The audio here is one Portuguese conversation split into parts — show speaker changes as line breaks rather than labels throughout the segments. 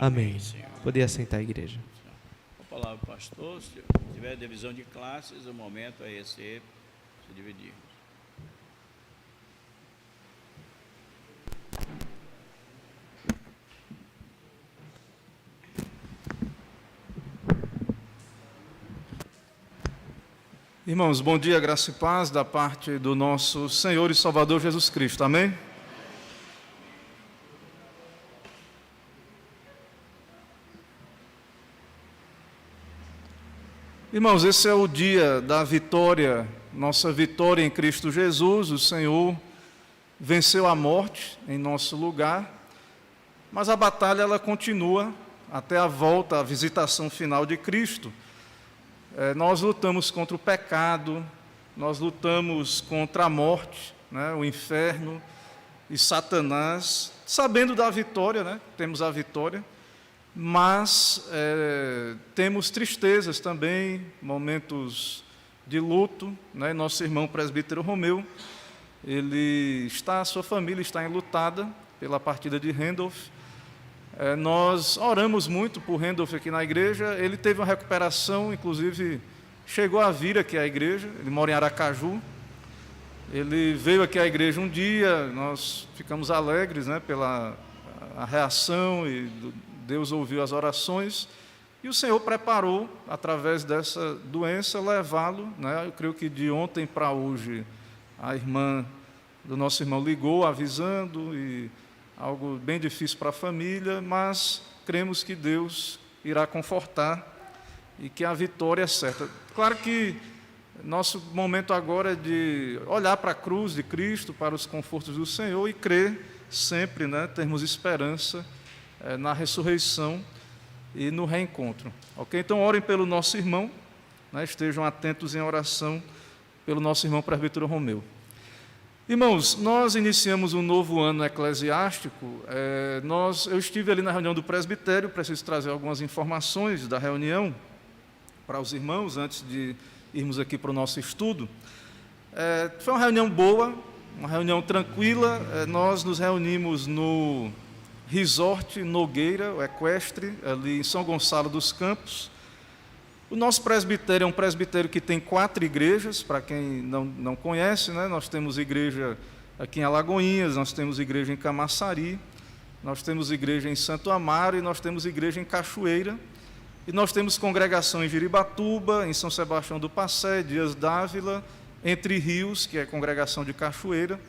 Amém. Poder assentar a igreja.
A palavra, pastor, se tiver divisão de classes, o momento é esse, se dividir.
Irmãos, bom dia, graça e paz da parte do nosso Senhor e Salvador Jesus Cristo, amém? Irmãos, esse é o dia da vitória, nossa vitória em Cristo Jesus. O Senhor venceu a morte em nosso lugar, mas a batalha ela continua até a volta, a visitação final de Cristo. Nós lutamos contra o pecado, nós lutamos contra a morte, né, o inferno e Satanás, sabendo da vitória, né, temos a vitória, mas temos tristezas também, momentos de luto, né? Nosso irmão presbítero Romeu, sua família está enlutada pela partida de Randolph. Nós oramos muito por Randolph aqui na igreja. Ele teve uma recuperação, inclusive chegou a vir aqui à igreja. Ele mora em Aracaju. Ele veio aqui à igreja um dia, nós ficamos alegres, né, pela a reação, e Deus ouviu as orações, e o Senhor preparou, através dessa doença, levá-lo, né? Eu creio que de ontem para hoje, a irmã do nosso irmão ligou, avisando, e algo bem difícil para a família, mas cremos que Deus irá confortar e que a vitória é certa. Claro que nosso momento agora é de olhar para a cruz de Cristo, para os confortos do Senhor e crer sempre, né, termos esperança na ressurreição e no reencontro. Ok? Então, orem pelo nosso irmão, né, estejam atentos em oração pelo nosso irmão presbítero Romeu. Irmãos, nós iniciamos um novo ano eclesiástico. Eu estive ali na reunião do presbitério, preciso trazer algumas informações da reunião para os irmãos, antes de irmos aqui para o nosso estudo. Foi uma reunião boa, uma reunião tranquila. Nós nos reunimos no Resort Nogueira, o Equestre, ali em São Gonçalo dos Campos. O nosso presbitério é um presbitério que tem 4 igrejas, para quem não conhece, né? Nós temos igreja aqui em Alagoinhas, nós temos igreja em Camaçari, nós temos igreja em Santo Amaro e nós temos igreja em Cachoeira. E nós temos congregação em Jiribatuba, em São Sebastião do Passé, Dias d'Ávila, Entre Rios, que é a congregação de Cachoeira.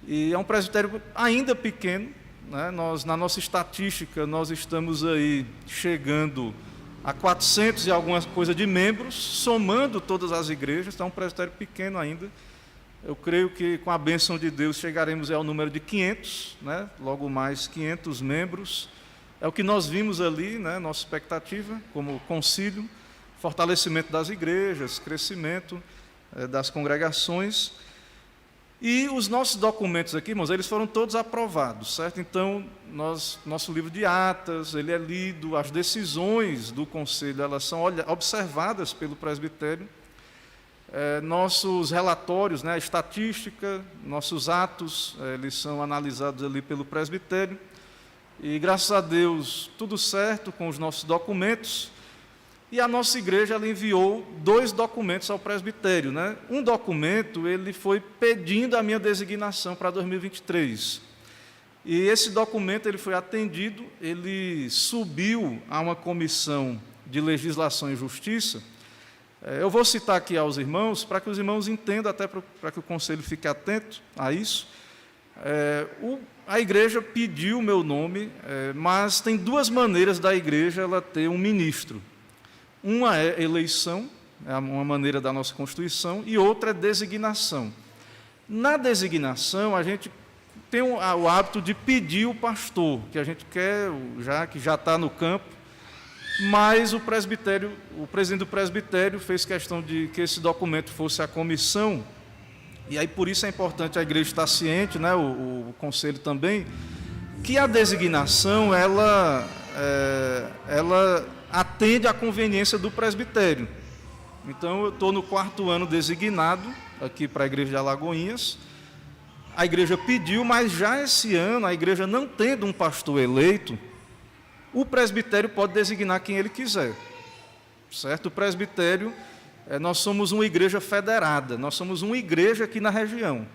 E é um presbitério ainda pequeno, né? Na nossa estatística, nós estamos aí chegando a 400 e alguma coisa de membros, somando todas as igrejas. Então, é um presbitério pequeno ainda. Eu creio que, com a bênção de Deus, chegaremos ao número de 500, né? Logo mais 500 membros. É o que nós vimos ali, né? Nossa expectativa como concílio, fortalecimento das igrejas, crescimento das congregações. E os nossos documentos aqui, irmãos, eles foram todos aprovados, certo? Então, nosso livro de atas, ele é lido, as decisões do conselho, elas são observadas pelo presbitério. Nossos relatórios, né, a estatística, nossos atos, eles são analisados ali pelo presbitério. E, graças a Deus, tudo certo com os nossos documentos. E a nossa igreja ela enviou 2 documentos ao presbitério, né? Um documento ele foi pedindo a minha designação para 2023. E esse documento ele foi atendido, ele subiu a uma comissão de legislação e justiça. Eu vou citar aqui aos irmãos, para que os irmãos entendam, até para que o conselho fique atento a isso. A igreja pediu o meu nome, mas tem 2 maneiras da igreja ela ter um ministro. Uma é eleição, é uma maneira da nossa Constituição, e outra é designação. Na designação, a gente tem o hábito de pedir o pastor, que a gente quer, que já está no campo, mas o presidente do presbitério fez questão de que esse documento fosse a comissão, e aí por isso é importante a igreja estar ciente, né, o conselho também, que a designação, ela atende à conveniência do presbitério. Então, eu estou no 4º ano designado aqui para a igreja de Alagoinhas. A igreja pediu, mas já esse ano, a igreja não tendo um pastor eleito, o presbitério pode designar quem ele quiser, certo? O presbitério, nós somos uma igreja federada, nós somos uma igreja aqui na região,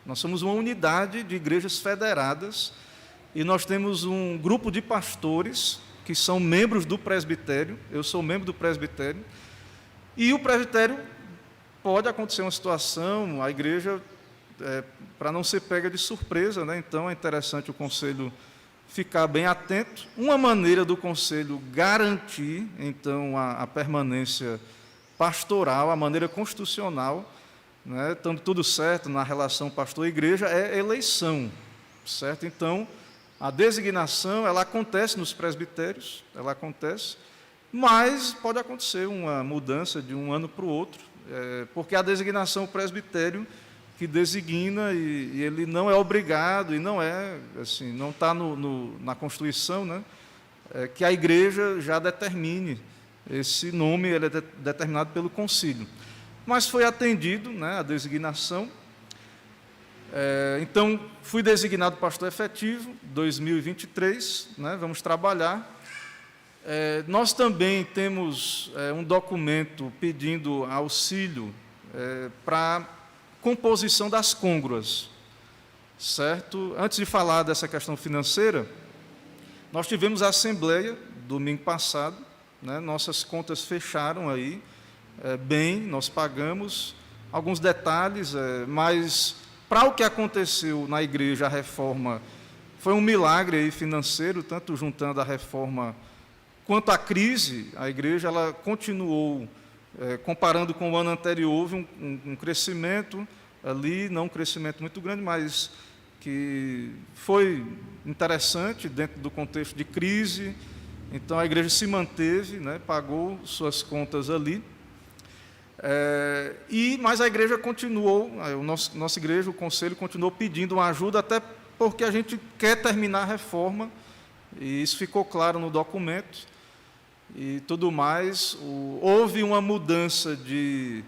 nós somos uma unidade de igrejas federadas, e nós temos um grupo de pastores que são membros do presbitério, eu sou membro do presbitério, e o presbitério pode acontecer uma situação, a igreja, para não ser pega de surpresa, né? Então é interessante o conselho ficar bem atento. Uma maneira do conselho garantir, então, a permanência pastoral, a maneira constitucional, né? Estando tudo certo na relação pastor-igreja, é eleição, certo? Então, a designação, ela acontece nos presbitérios, ela acontece, mas pode acontecer uma mudança de um ano para o outro, porque a designação, o presbitério que designa, e ele não é obrigado, e não é, assim, não está na Constituição, né, que a igreja já determine esse nome, ele é determinado pelo concílio. Mas foi atendido, né, a designação. Então, fui designado pastor efetivo, 2023, né, vamos trabalhar. Nós também temos um documento pedindo auxílio para composição das côngruas, certo? Antes de falar dessa questão financeira, nós tivemos a assembleia domingo passado, né, nossas contas fecharam aí, bem, nós pagamos alguns detalhes, mas para o que aconteceu na igreja, a reforma foi um milagre aí financeiro, tanto juntando a reforma quanto a crise, a igreja ela continuou, comparando com o ano anterior, houve um crescimento ali, não um crescimento muito grande, mas que foi interessante dentro do contexto de crise. Então a igreja se manteve, né, pagou suas contas ali, mas a igreja continuou, nossa igreja, o conselho continuou pedindo uma ajuda, até porque a gente quer terminar a reforma, e isso ficou claro no documento, e tudo mais. Houve uma mudança de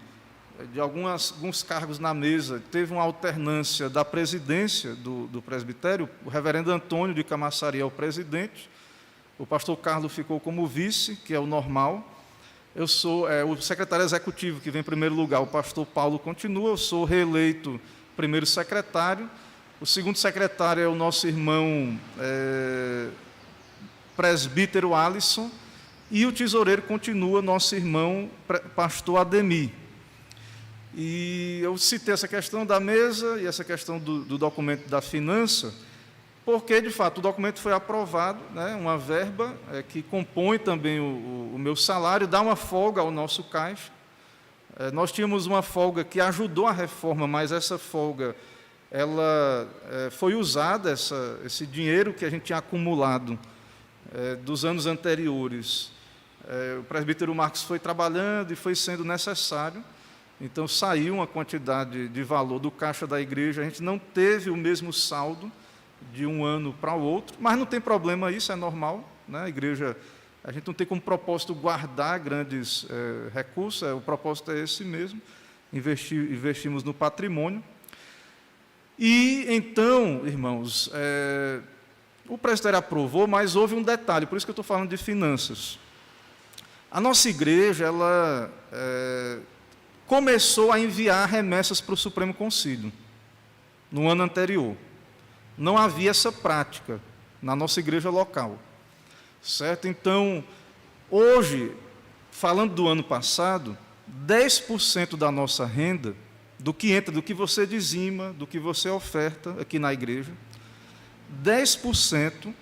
alguns cargos na mesa, teve uma alternância da presidência do presbitério, o reverendo Antônio de Camaçari é o presidente, o pastor Carlos ficou como vice, que é o normal, eu sou o secretário executivo, que vem em primeiro lugar, o pastor Paulo continua, eu sou reeleito primeiro secretário, o segundo secretário é o nosso irmão presbítero Alisson, e o tesoureiro continua nosso irmão pastor Ademir. E eu citei essa questão da mesa e essa questão do documento da finança, porque, de fato, o documento foi aprovado, né, uma verba que compõe também o meu salário, dá uma folga ao nosso caixa. Nós tínhamos uma folga que ajudou a reforma, mas essa folga ela foi usada, esse dinheiro que a gente tinha acumulado dos anos anteriores. O presbítero Marcos foi trabalhando e foi sendo necessário, então saiu uma quantidade de valor do caixa da igreja, a gente não teve o mesmo saldo de um ano para o outro, mas não tem problema, isso é normal, né? A igreja, a gente não tem como propósito guardar grandes recursos, o propósito é esse mesmo, investimos no patrimônio. E então, irmãos, o presbitério aprovou, mas houve um detalhe, por isso que eu estou falando de finanças. A nossa igreja, ela começou a enviar remessas para o Supremo Concílio, no ano anterior. Não havia essa prática na nossa igreja local, certo? Então, hoje, falando do ano passado, 10% da nossa renda, do que entra, do que você dizima, do que você oferta aqui na igreja, 10%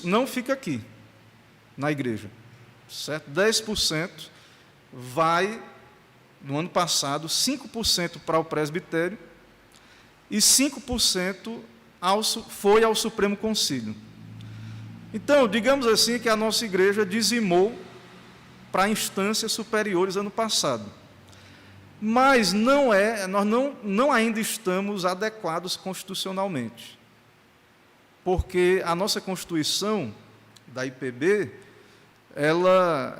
não fica aqui, na igreja, certo? 10% vai, no ano passado, 5% para o presbitério e 5% foi ao Supremo Concílio. Então, digamos assim que a nossa igreja dizimou para instâncias superiores ano passado. Mas nós não ainda estamos adequados constitucionalmente. Porque a nossa Constituição da IPB, ela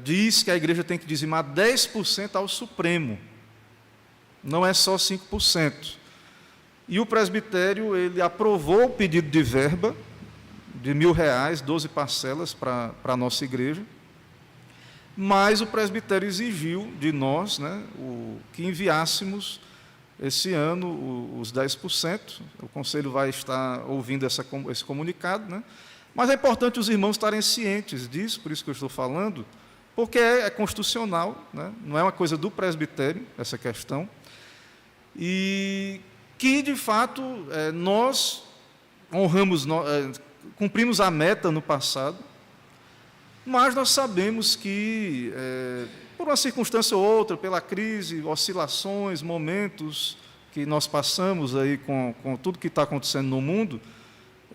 diz que a igreja tem que dizimar 10% ao Supremo, não é só 5%. E o presbitério, ele aprovou o pedido de verba, de R$ 1.000, 12 parcelas para a nossa igreja, mas o presbitério exigiu de nós, né, que enviássemos esse ano os 10%. O conselho vai estar ouvindo esse comunicado, né? Mas é importante os irmãos estarem cientes disso, por isso que eu estou falando, porque é constitucional, né? Não é uma coisa do presbitério, essa questão, e que, de fato, nós cumprimos a meta no passado, mas nós sabemos que, por uma circunstância ou outra, pela crise, oscilações, momentos que nós passamos aí com tudo que está acontecendo no mundo,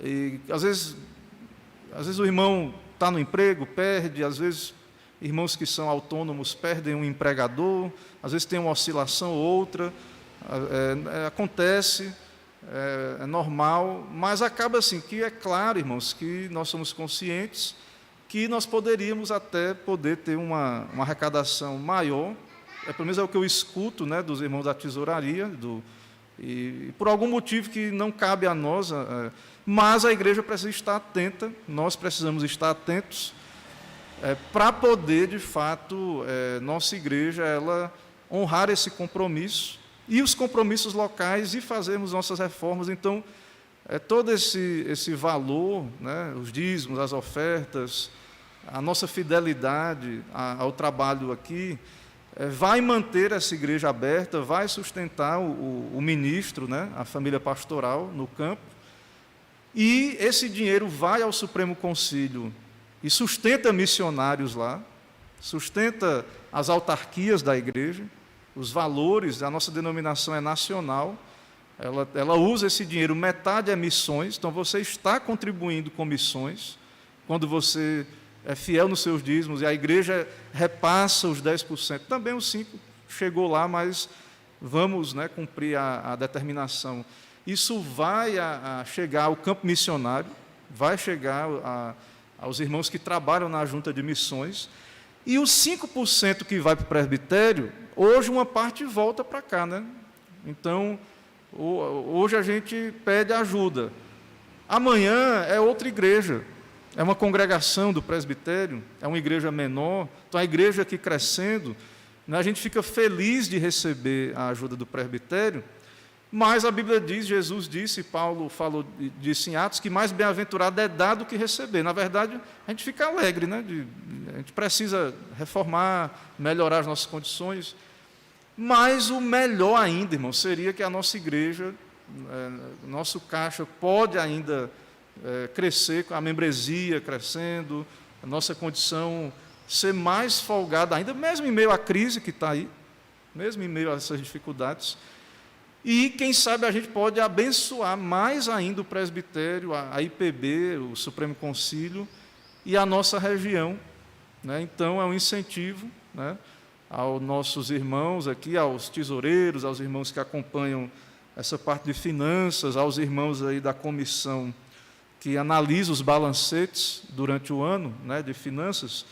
e às vezes o irmão está no emprego, perde, às vezes irmãos que são autônomos perdem um empregador, às vezes tem uma oscilação ou outra, acontece, é normal, mas acaba assim, que é claro, irmãos, que nós somos conscientes que nós poderíamos até ter uma arrecadação maior, pelo menos é o que eu escuto, né, dos irmãos da tesouraria, e por algum motivo que não cabe a nós, mas a igreja precisa estar atenta, nós precisamos estar atentos, para poder, de fato, nossa igreja ela honrar esse compromisso, e os compromissos locais, e fazermos nossas reformas. Então, todo esse valor, né, os dízimos, as ofertas, a nossa fidelidade ao trabalho aqui, vai manter essa igreja aberta, vai sustentar o ministro, né, a família pastoral no campo, e esse dinheiro vai ao Supremo Concílio e sustenta missionários lá, sustenta as autarquias da igreja, os valores, a nossa denominação é nacional, ela usa esse dinheiro, metade é missões, então você está contribuindo com missões, quando você é fiel nos seus dízimos, e a igreja repassa os 10%, também os 5% chegou lá, mas vamos, né, cumprir a determinação. Isso vai chegar ao campo missionário, vai chegar aos irmãos que trabalham na junta de missões, e os 5% que vai para o presbitério, hoje uma parte volta para cá, né? Então, hoje a gente pede ajuda. Amanhã é outra igreja, é uma congregação do presbitério, é uma igreja menor, então a igreja aqui crescendo, né, a gente fica feliz de receber a ajuda do presbitério, mas a Bíblia diz, Jesus disse, Paulo disse em Atos, que mais bem-aventurado é dar do que receber. Na verdade, a gente fica alegre, né? A gente precisa reformar, melhorar as nossas condições, mas o melhor ainda, irmão, seria que a nossa igreja, nosso caixa pode ainda crescer, com a membresia crescendo, a nossa condição ser mais folgada ainda, mesmo em meio à crise que está aí, mesmo em meio a essas dificuldades. E, quem sabe, a gente pode abençoar mais ainda o presbitério, a IPB, o Supremo Concílio e a nossa região, né? Então, é um incentivo, né, aos nossos irmãos aqui, aos tesoureiros, aos irmãos que acompanham essa parte de finanças, aos irmãos aí da comissão que analisa os balancetes durante o ano, né, de finanças.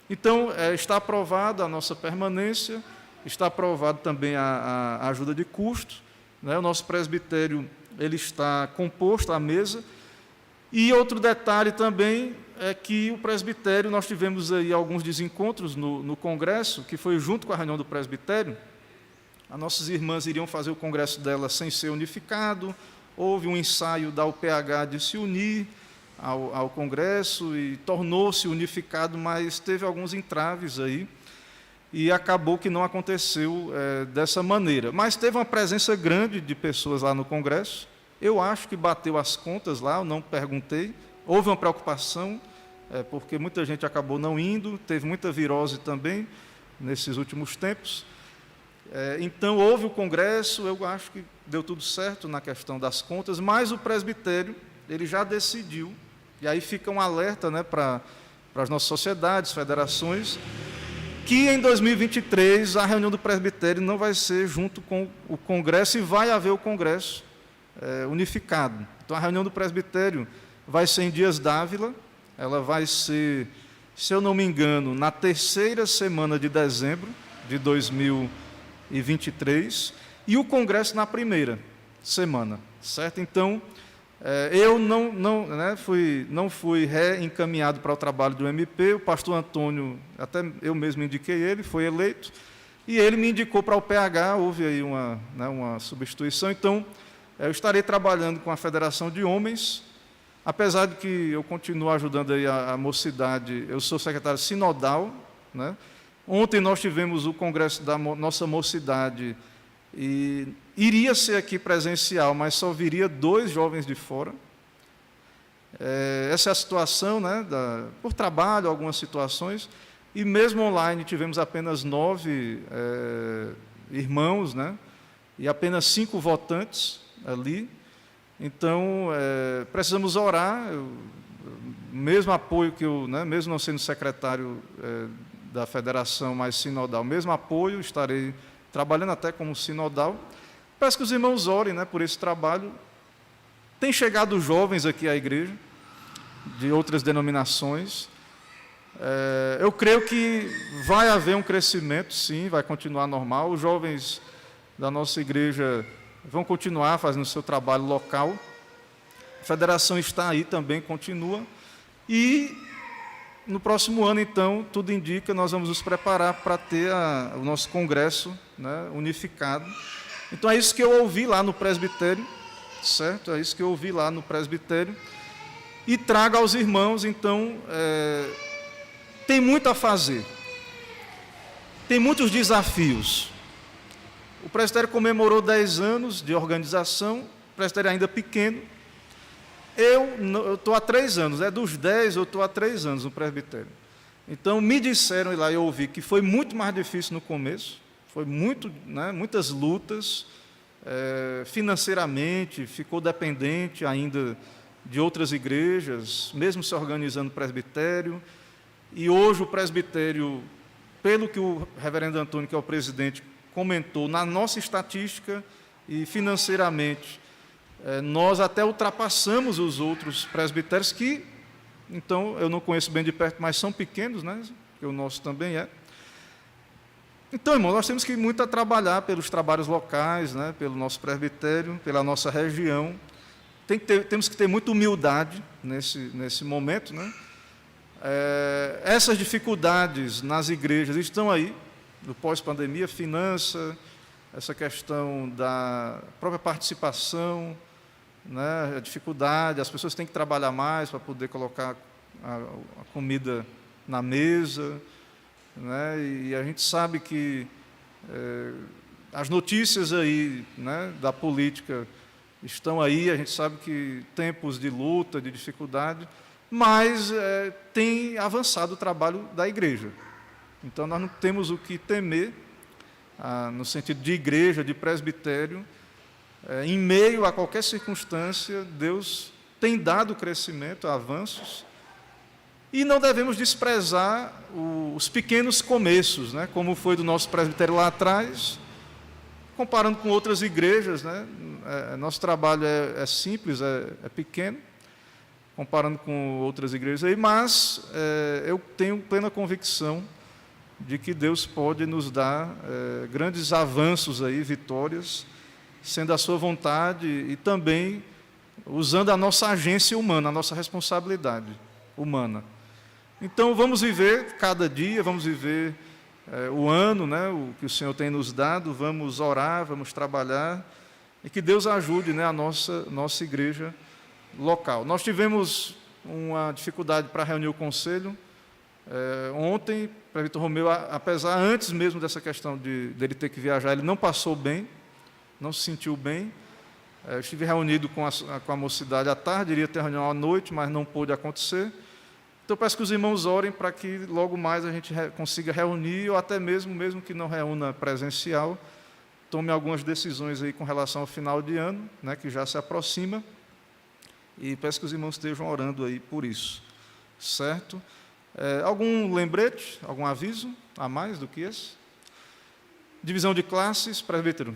Então, está aprovada a nossa permanência, está aprovado também a ajuda de custo, né? O nosso presbitério ele está composto à mesa. E outro detalhe também é que o presbitério, nós tivemos aí alguns desencontros no congresso, que foi junto com a reunião do presbitério. As nossas irmãs iriam fazer o congresso delas sem ser unificado, houve um ensaio da UPH de se unir ao congresso e tornou-se unificado, mas teve alguns entraves aí, e acabou que não aconteceu dessa maneira. Mas teve uma presença grande de pessoas lá no congresso, eu acho que bateu as contas lá, eu não perguntei, houve uma preocupação, porque muita gente acabou não indo, teve muita virose também nesses últimos tempos. Então, houve o congresso, eu acho que deu tudo certo na questão das contas, mas o presbitério ele já decidiu, e aí fica um alerta, né, para as nossas sociedades, federações, que em 2023 a reunião do presbitério não vai ser junto com o congresso, e vai haver o congresso unificado. Então, a reunião do presbitério vai ser em Dias d'Ávila, ela vai ser, se eu não me engano, na 3ª semana de dezembro de 2023, e o congresso na 1ª semana, certo? Então, Eu não fui reencaminhado para o trabalho do MP, o pastor Antônio, até eu mesmo indiquei ele, foi eleito, e ele me indicou para o PH, houve aí uma substituição. Então, eu estarei trabalhando com a Federação de Homens, apesar de que eu continuo ajudando aí a mocidade, eu sou secretário sinodal, né? Ontem nós tivemos o congresso da nossa mocidade, e iria ser aqui presencial, mas só viria 2 jovens de fora. Essa é a situação, né, por trabalho, algumas situações, e mesmo online tivemos apenas 9 irmãos, né, e apenas 5 votantes ali. Então, precisamos orar, mesmo apoio que eu, né, mesmo não sendo secretário da federação mais sinodal, mesmo apoio, estarei trabalhando até como sinodal. Peço que os irmãos orem, né, por esse trabalho. Tem chegado jovens aqui à igreja, de outras denominações. Eu creio que vai haver um crescimento, sim, vai continuar normal. Os jovens da nossa igreja vão continuar fazendo o seu trabalho local. A federação está aí também, continua. E no próximo ano, então, tudo indica, nós vamos nos preparar para ter o nosso congresso, né, unificado. Então, é isso que eu ouvi lá no presbitério, certo? É isso que eu ouvi lá no presbitério. E trago aos irmãos, então, tem muito a fazer. Tem muitos desafios. O presbitério comemorou 10 anos de organização, o presbitério ainda pequeno. Eu estou há 3 anos, dos 10 eu estou há 3 anos no presbitério. Então, me disseram, e lá eu ouvi, que foi muito mais difícil no começo, foi muitas lutas, financeiramente, ficou dependente ainda de outras igrejas, mesmo se organizando presbitério, e hoje o presbitério, pelo que o reverendo Antônio, que é o presidente, comentou, na nossa estatística e financeiramente, nós até ultrapassamos os outros presbitérios que, então, eu não conheço bem de perto, mas são pequenos, né? Que o nosso também é. Então, irmão, nós temos que muito a trabalhar pelos trabalhos locais, né? Pelo nosso presbitério, pela nossa região. Temos que ter muita humildade nesse momento, né? Essas dificuldades nas igrejas estão aí, do pós-pandemia, finança, essa questão da própria participação, né, a dificuldade, as pessoas têm que trabalhar mais para poder colocar a comida na mesa, né, e a gente sabe que as notícias aí, né, da política estão aí, a gente sabe que tempos de luta, de dificuldade, mas tem avançado o trabalho da igreja. Então, nós não temos o que temer, no sentido de igreja, de presbitério. Em meio a qualquer circunstância, Deus tem dado crescimento, avanços, e não devemos desprezar os pequenos começos, né, como foi do nosso presbitério lá atrás, comparando com outras igrejas, né, nosso trabalho é simples, é pequeno, comparando com outras igrejas aí, mas eu tenho plena convicção de que Deus pode nos dar grandes avanços aí, vitórias, sendo a sua vontade e também usando a nossa agência humana, a nossa responsabilidade humana. Então, vamos viver cada dia, vamos viver o ano, né, o que o Senhor tem nos dado, vamos orar, vamos trabalhar, e que Deus ajude, né, a nossa igreja local. Nós tivemos uma dificuldade para reunir o conselho. Ontem, o presbítero Romeu, apesar, antes mesmo dessa questão dele ter que viajar, ele não passou bem, não se sentiu bem. Eu estive reunido com a mocidade à tarde, iria ter reunião à noite, mas não pôde acontecer. Então, peço que os irmãos orem para que logo mais a gente consiga reunir, ou até mesmo que não reúna presencial, tome algumas decisões aí com relação ao final de ano, né, que já se aproxima, e peço que os irmãos estejam orando aí por isso, certo? Algum lembrete, algum aviso a mais do que esse? Divisão de classes, presbítero.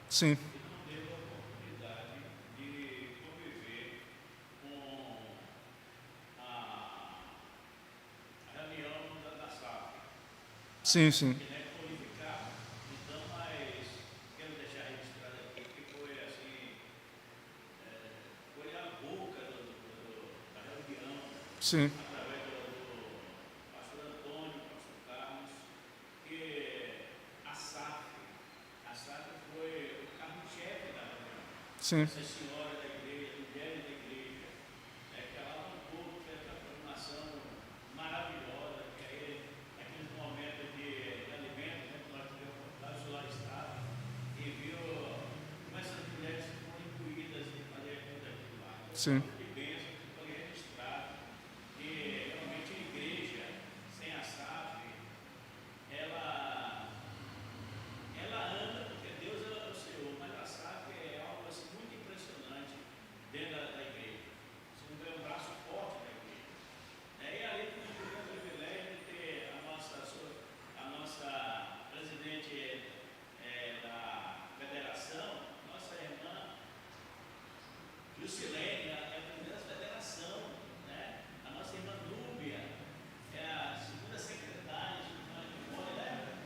Sim. Sim, sim.
que não é qualificado. Então, mas quero deixar registrado aqui que foi assim, foi a boca da reunião,
Sim,
através do pastor Antônio, pastor Carlos, que a SAF foi o carro-chefe da reunião.
sim,
Essa senhora da igreja, mulheres da igreja, que ela lançou essa programação maravilhosa, que aí, naqueles momentos de alimento, que nós tivemos lá no Solar Estado, e viu como essas mulheres foram incluídas em fazer tudo aquilo lá.
sim.
Que bênção, que foi registrado, que realmente a igreja, sem a SAF, ela anda, porque Deus é o Senhor, mas a SAF é algo assim, muito impressionante dentro da igreja. Você vê um braço forte da igreja. E ali nós tivemos o privilégio de ter a nossa presidente da federação, nossa irmã Jusilene, é a primeira federação, né? A nossa irmã Núbia é a segunda secretária de matrimônio, né?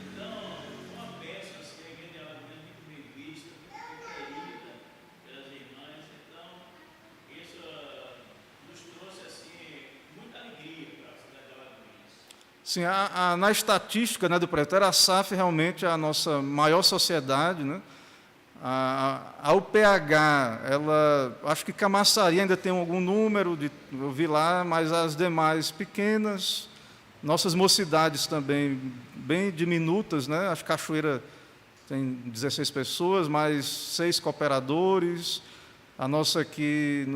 Então, uma bênção, assim, a igreja de Alagoas muito bem vista, muito bem querida pelas irmãs. Então, isso nos trouxe, assim, muita alegria para a cidade de Alagoas.
Sim, na estatística, né, do presbitério, a SAF realmente é a nossa maior sociedade, né? A UPH, ela, acho que Camaçari ainda tem algum número, eu vi lá, mas as demais pequenas, nossas mocidades também bem diminutas, né? Acho que Cachoeira tem 16 pessoas, mais 6 cooperadores, a nossa aqui,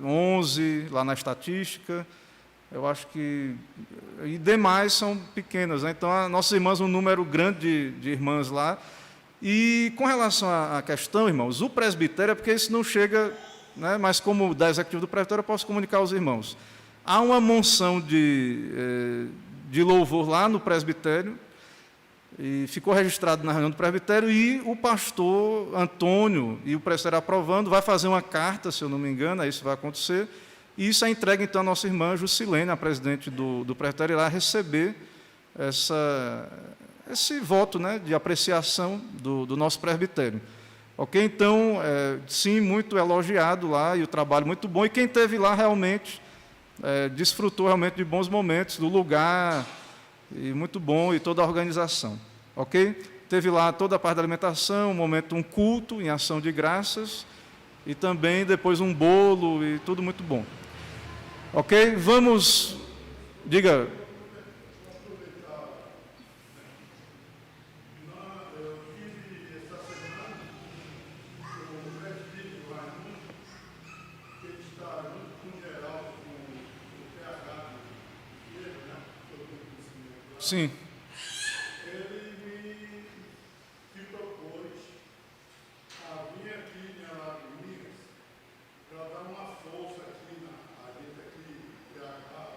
11, lá na estatística, eu acho que... E demais são pequenas, né? Então, as nossas irmãs, um número grande de irmãs lá. E com relação à questão, irmãos, o presbitério, é porque isso não chega, né, mas como da executiva do presbitério, eu posso comunicar aos irmãos. Há uma monção de louvor lá no presbitério, e ficou registrado na reunião do presbitério, e o pastor Antônio e o presbitério aprovando, vai fazer uma carta, se eu não me engano, isso vai acontecer, e isso é entregue, então, à nossa irmã Jusilene, a presidente do presbitério, irá receber esse voto, né, de apreciação do nosso presbitério. Ok? Então, sim, muito elogiado lá, e o trabalho muito bom, e quem esteve lá realmente desfrutou realmente de bons momentos, do lugar, e muito bom, e toda a organização. Ok? Teve lá toda a parte da alimentação, um culto em ação de graças, e também depois um bolo, e tudo muito bom. Ok? Vamos... Diga... Sim.
Ele me propôs a vir aqui em Alagoas para dar uma força aqui a gente aqui, PH.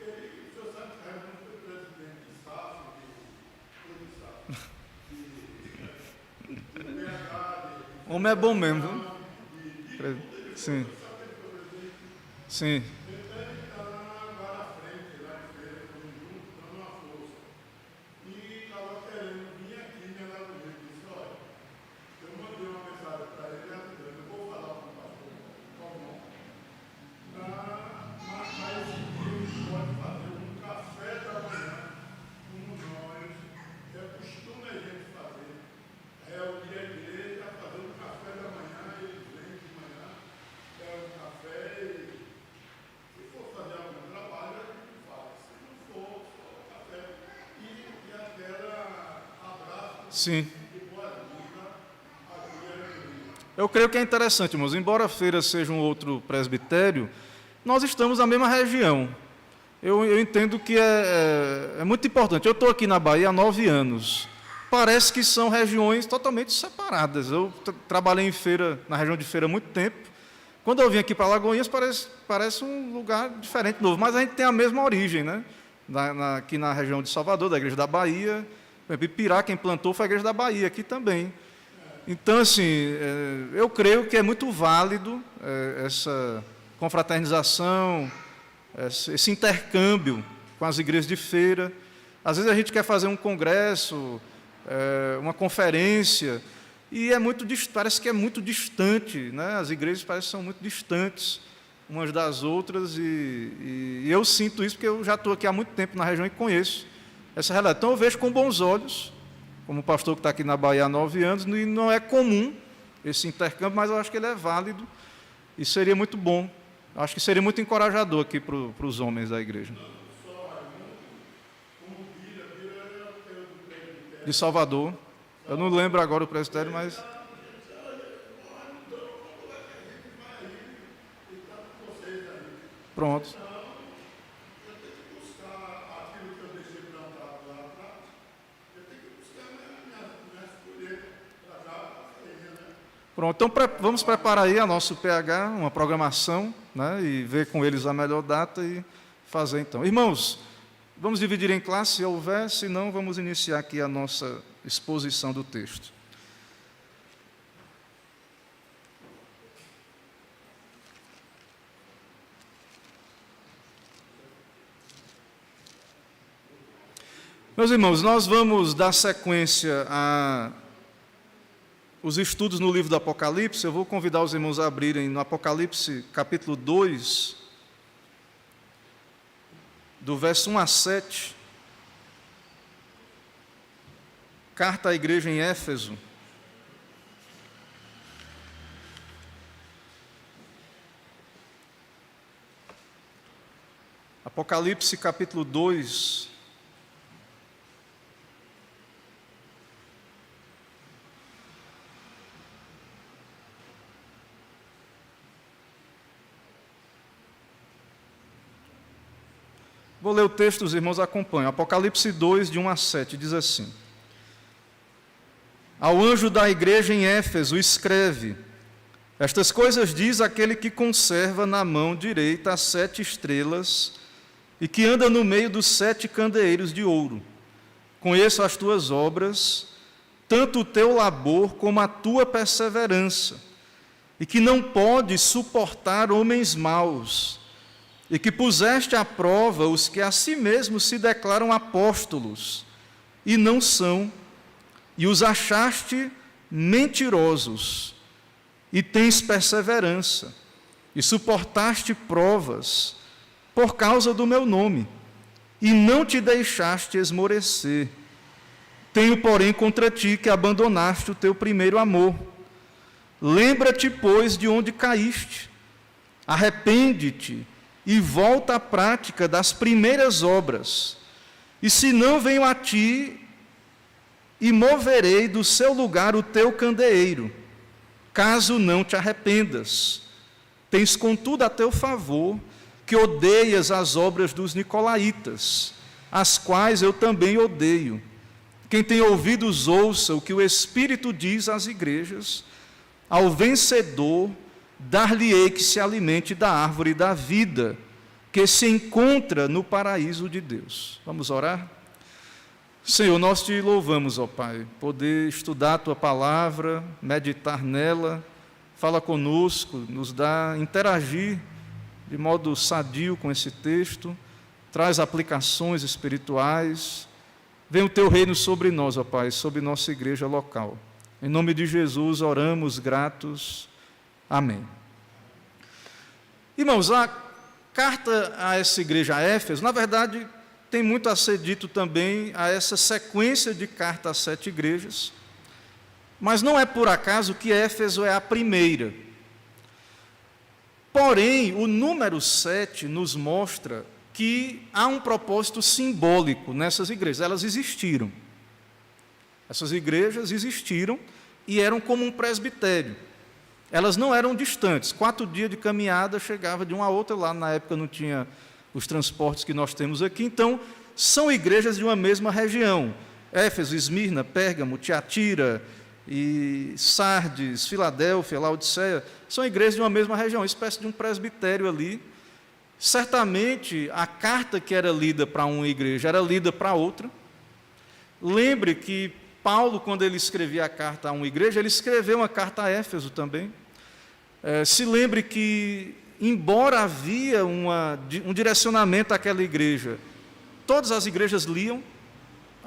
Ele, o senhor sabe que Raimundo foi presidente de SAF, de PH,
O homem é bom mesmo, viu? Sim. Sim. Sim. Eu creio que é interessante, irmãos. Embora a feira seja um outro presbitério, nós estamos na mesma região. Eu entendo que é muito importante. Eu estou aqui na Bahia há 9 anos. Parece que são regiões totalmente separadas. Eu trabalhei em feira, na região de feira há muito tempo. Quando eu vim aqui para Alagoinhas, parece um lugar diferente, novo. Mas a gente tem a mesma origem, né? Aqui na região de Salvador, da Igreja da Bahia. Ipirá, quem plantou foi a Igreja da Bahia, aqui também. Então, assim, eu creio que é muito válido essa confraternização, esse intercâmbio com as igrejas de feira, Às vezes a gente quer fazer um congresso, uma conferência, e parece que é muito distante, né? As igrejas parecem que são muito distantes umas das outras, e eu sinto isso porque eu já estou aqui há muito tempo na região e conheço essa realidade. Então eu vejo com bons olhos, como pastor que está aqui na Bahia há 9 anos, e não é comum esse intercâmbio, mas eu acho que ele é válido e seria muito bom. Acho que seria muito encorajador aqui para os homens da igreja. De Salvador. Eu não lembro agora o presbitério, mas... Pronto. Pronto, então vamos preparar aí a nosso PH, uma programação, né, e ver com eles a melhor data e fazer então. Irmãos, vamos dividir em classe, se houver, se não, vamos iniciar aqui a nossa exposição do texto. Meus irmãos, nós vamos dar sequência os estudos no livro do Apocalipse. Eu vou convidar os irmãos a abrirem no Apocalipse, capítulo 2, do verso 1 a 7. Carta à igreja em Éfeso. Apocalipse, capítulo 2, vou ler o texto, os irmãos acompanham. Apocalipse 2, de 1 a 7, diz assim: Ao anjo da igreja em Éfeso escreve: Estas coisas diz aquele que conserva na mão direita as 7 estrelas e que anda no meio dos 7 candeeiros de ouro. Conheço as tuas obras, tanto o teu labor como a tua perseverança, e que não podes suportar homens maus, e que puseste à prova os que a si mesmos se declaram apóstolos, e não são, e os achaste mentirosos, e tens perseverança, e suportaste provas, por causa do meu nome, e não te deixaste esmorecer. Tenho, porém, contra ti que abandonaste o teu primeiro amor. Lembra-te, pois, de onde caíste, arrepende-te, e volta à prática das primeiras obras. E se não venho a ti, e moverei do seu lugar o teu candeeiro, caso não te arrependas. Tens, contudo, a teu favor, que odeias as obras dos nicolaítas, as quais eu também odeio. Quem tem ouvidos, ouça o que o Espírito diz às igrejas. Ao vencedor, dar-lhe-ei que se alimente da árvore da vida, que se encontra no paraíso de Deus. Vamos orar? Senhor, nós te louvamos, ó Pai, poder estudar a tua palavra, meditar nela. Fala conosco, nos dá interagir de modo sadio com esse texto, traz aplicações espirituais. Vem o teu reino sobre nós, ó Pai, sobre nossa igreja local. Em nome de Jesus oramos gratos. Amém. Irmãos, a carta a essa igreja a Éfeso, na verdade, tem muito a ser dito também a essa sequência de cartas às 7 igrejas, mas não é por acaso que Éfeso é a primeira. Porém, o número 7 nos mostra que há um propósito simbólico nessas igrejas. Elas existiram. Essas igrejas existiram e eram como um presbitério. Elas não eram distantes. 4 dias de caminhada chegava de uma a outra. Lá na época não tinha os transportes que nós temos aqui. Então, são igrejas de uma mesma região. Éfeso, Esmirna, Pérgamo, Tiatira, e Sardes, Filadélfia, Laodiceia, são igrejas de uma mesma região, uma espécie de um presbitério ali. Certamente, a carta que era lida para uma igreja era lida para outra. Lembre que Paulo, quando ele escrevia a carta a uma igreja, ele escreveu uma carta a Éfeso também. Se lembre que, embora havia um direcionamento àquela igreja, todas as igrejas liam,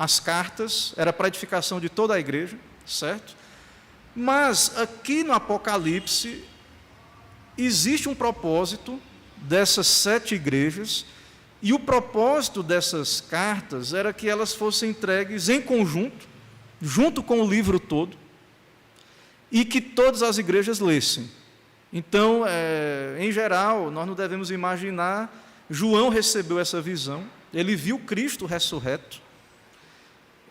as cartas, era para edificação de toda a igreja, certo? Mas aqui no Apocalipse existe um propósito dessas 7 igrejas, e o propósito dessas cartas era que elas fossem entregues em conjunto, junto com o livro todo, e que todas as igrejas lessem. Então, em geral, nós não devemos imaginar, João recebeu essa visão, ele viu Cristo ressurreto.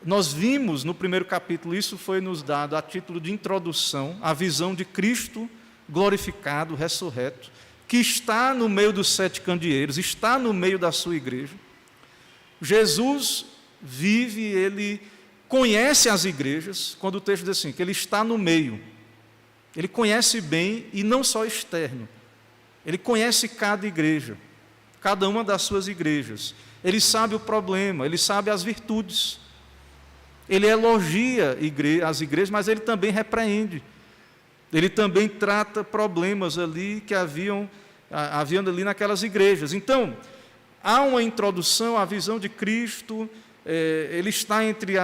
Nós vimos no primeiro capítulo, isso foi nos dado a título de introdução, a visão de Cristo glorificado, ressurreto, que está no meio dos 7 candeeiros, está no meio da sua igreja. Jesus vive, ele conhece as igrejas, quando o texto diz assim, que ele está no meio. Ele conhece bem, e não só externo. Ele conhece cada igreja, cada uma das suas igrejas. Ele sabe o problema, ele sabe as virtudes. Ele elogia as igrejas, mas ele também repreende. Ele também trata problemas ali que haviam ali naquelas igrejas. Então, há uma introdução à visão de Cristo, ele está entre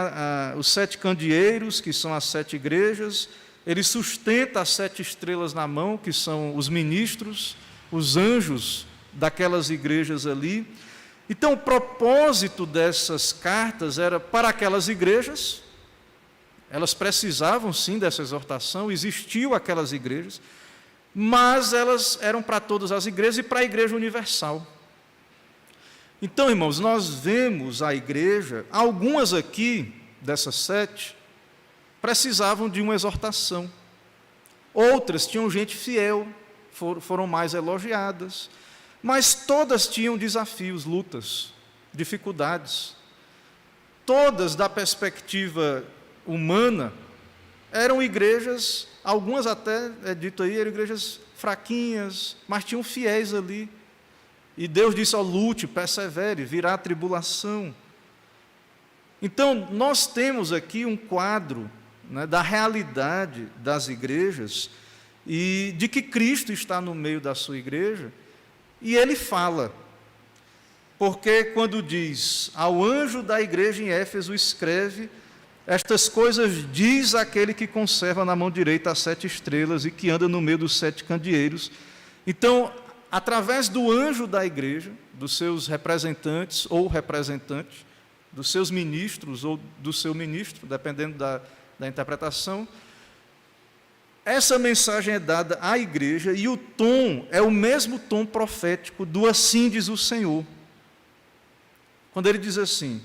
os 7 candeeiros, que são as 7 igrejas, ele sustenta as 7 estrelas na mão, que são os ministros, os anjos daquelas igrejas ali. Então, o propósito dessas cartas era para aquelas igrejas. Elas precisavam, sim, dessa exortação, existiam aquelas igrejas, mas elas eram para todas as igrejas e para a igreja universal. Então, irmãos, nós vemos a igreja, algumas aqui, dessas 7, precisavam de uma exortação. Outras tinham gente fiel, foram mais elogiadas, mas todas tinham desafios, lutas, dificuldades. Todas, da perspectiva humana, eram igrejas, algumas até, dito aí, eram igrejas fraquinhas, mas tinham fiéis ali. E Deus disse, lute, persevere, virá a tribulação. Então, nós temos aqui um quadro, né, da realidade das igrejas, e de que Cristo está no meio da sua igreja, e ele fala, porque quando diz, ao anjo da igreja em Éfeso escreve, estas coisas diz aquele que conserva na mão direita as 7 estrelas e que anda no meio dos 7 candeeiros. Então, através do anjo da igreja, dos seus representantes ou representantes, dos seus ministros ou do seu ministro, dependendo da interpretação, essa mensagem é dada à igreja e o tom é o mesmo tom profético do assim diz o Senhor. Quando ele diz assim,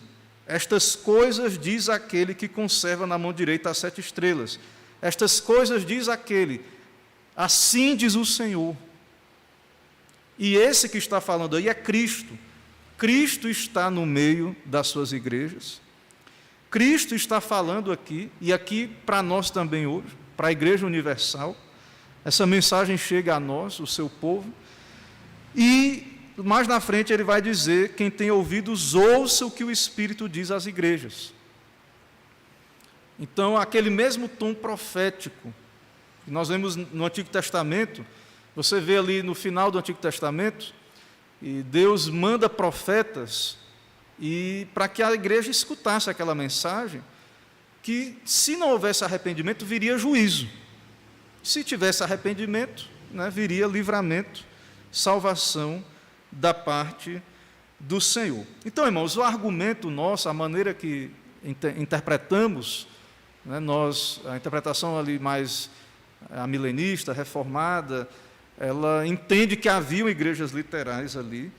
estas coisas diz aquele que conserva na mão direita as 7 estrelas. Estas coisas diz aquele, assim diz o Senhor. E esse que está falando aí é Cristo. Cristo está no meio das suas igrejas. Cristo está falando aqui, e aqui para nós também hoje, para a Igreja Universal. Essa mensagem chega a nós, o seu povo, e mais na frente ele vai dizer, quem tem ouvidos, ouça o que o Espírito diz às igrejas. Então, aquele mesmo tom profético, que nós vemos no Antigo Testamento, você vê ali no final do Antigo Testamento, e Deus manda profetas, e para que a igreja escutasse aquela mensagem, que se não houvesse arrependimento, viria juízo. Se tivesse arrependimento, né, viria livramento, salvação da parte do Senhor. Então, irmãos, o argumento nosso, a maneira que interpretamos, né, a interpretação ali mais milenista, reformada, ela entende que haviam igrejas literais ali,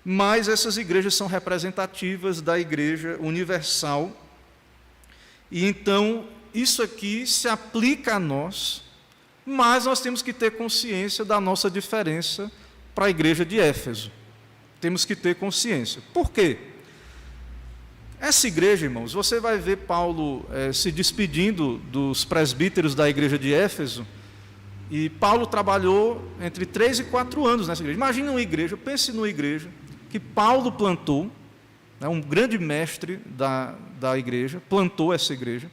mas essas igrejas são representativas da igreja universal. E então, isso aqui se aplica a nós, mas nós temos que ter consciência da nossa diferença para a igreja de Éfeso. Temos que ter consciência. Por quê? Essa igreja, irmãos, você vai ver Paulo se despedindo dos presbíteros da igreja de Éfeso, e Paulo trabalhou entre 3 e 4 anos nessa igreja. Imagine uma igreja, pense numa igreja que Paulo plantou, né, um grande mestre da igreja, plantou essa igreja.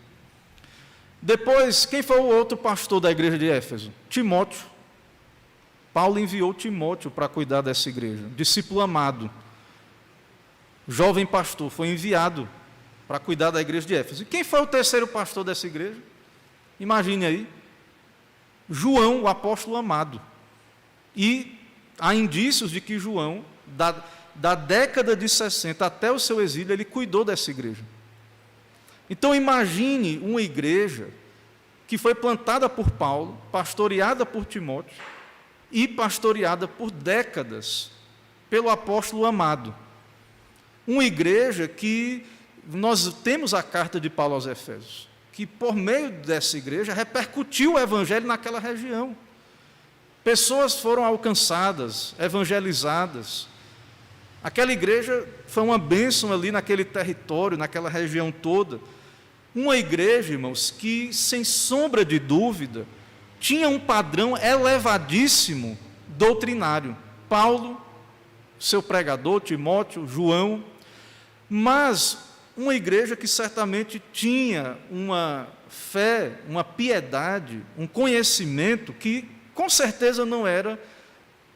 Depois, quem foi o outro pastor da igreja de Éfeso? Timóteo. Paulo enviou Timóteo para cuidar dessa igreja, discípulo amado, jovem pastor, foi enviado para cuidar da igreja de Éfeso. E quem foi o terceiro pastor dessa igreja? Imagine aí, João, o apóstolo amado. E há indícios de que João, da década de 60 até o seu exílio, ele cuidou dessa igreja. Então imagine uma igreja que foi plantada por Paulo, pastoreada por Timóteo e pastoreada por décadas pelo apóstolo amado. Uma igreja que nós temos a carta de Paulo aos Efésios, que por meio dessa igreja repercutiu o evangelho naquela região. Pessoas foram alcançadas, evangelizadas. Aquela igreja foi uma bênção ali naquele território, naquela região toda. Uma igreja, irmãos, que, sem sombra de dúvida, tinha um padrão elevadíssimo doutrinário. Paulo, seu pregador, Timóteo, João, mas uma igreja que certamente tinha uma fé, uma piedade, um conhecimento que, com certeza, não era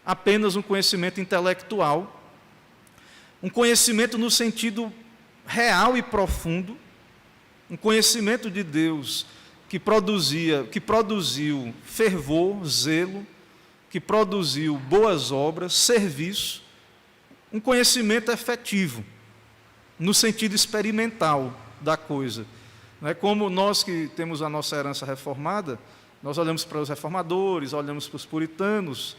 apenas um conhecimento intelectual, um conhecimento no sentido real e profundo, um conhecimento de Deus que produziu fervor, zelo, que produziu boas obras, serviço, um conhecimento efetivo, no sentido experimental da coisa. Não é como nós que temos a nossa herança reformada, nós olhamos para os reformadores, olhamos para os puritanos,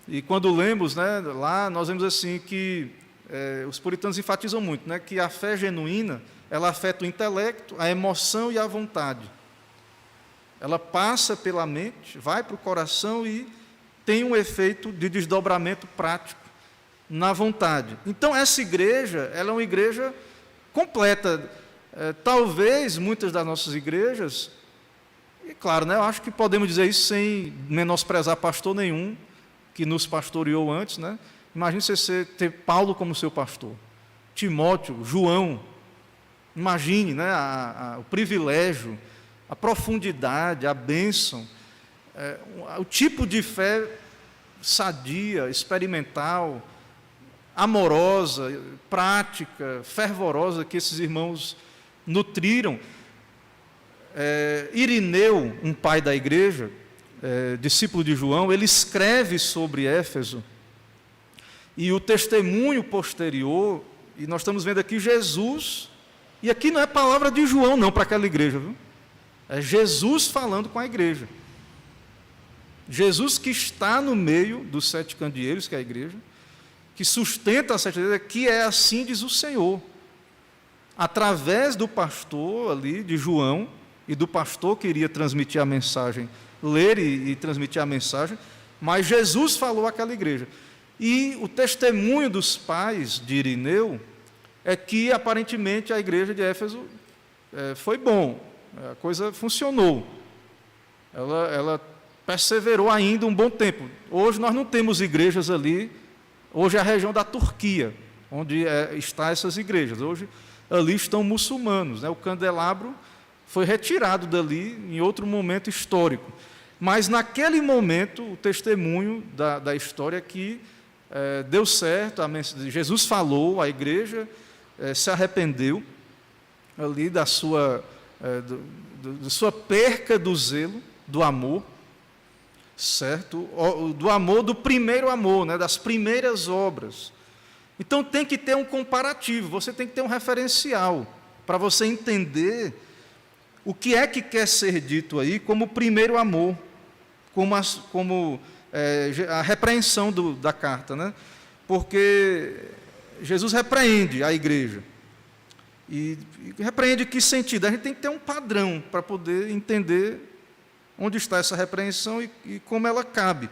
e quando lemos, né, lá, nós vemos assim que os puritanos enfatizam muito, né, que a fé genuína, ela afeta o intelecto, a emoção e a vontade. Ela passa pela mente, vai para o coração e tem um efeito de desdobramento prático na vontade. Então, essa igreja, ela é uma igreja completa. Talvez muitas das nossas igrejas, e claro, né, eu acho que podemos dizer isso sem menosprezar pastor nenhum que nos pastoreou antes, né? Imagine você ter Paulo como seu pastor, Timóteo, João. Imagine, né, o privilégio, a profundidade, a bênção, o tipo de fé sadia, experimental, amorosa, prática, fervorosa que esses irmãos nutriram. Irineu, um pai da igreja, discípulo de João, ele escreve sobre Éfeso, e o testemunho posterior, e nós estamos vendo aqui Jesus, e aqui não é palavra de João não para aquela igreja, viu? É Jesus falando com a igreja. Jesus que está no meio dos 7 candeeiros, que é a igreja, que sustenta a 7 candeeiros, que é assim diz o Senhor. Através do pastor ali, de João, e do pastor que iria transmitir a mensagem, ler e transmitir a mensagem, mas Jesus falou àquela igreja. E o testemunho dos pais de Irineu é que, aparentemente, a igreja de Éfeso foi bom, a coisa funcionou. Ela perseverou ainda um bom tempo. Hoje nós não temos igrejas ali, hoje é a região da Turquia, onde estão essas igrejas. Hoje ali estão muçulmanos, né? O candelabro foi retirado dali em outro momento histórico. Mas naquele momento, o testemunho da história é que deu certo, Jesus falou, a igreja se arrependeu ali da sua perca do zelo, do amor, certo? Do amor, do primeiro amor, né? Das primeiras obras. Então tem que ter um comparativo, você tem que ter um referencial para você entender o que é que quer ser dito aí como primeiro amor, como a repreensão da carta, né? Porque Jesus repreende a igreja. E repreende em que sentido? A gente tem que ter um padrão para poder entender onde está essa repreensão e como ela cabe.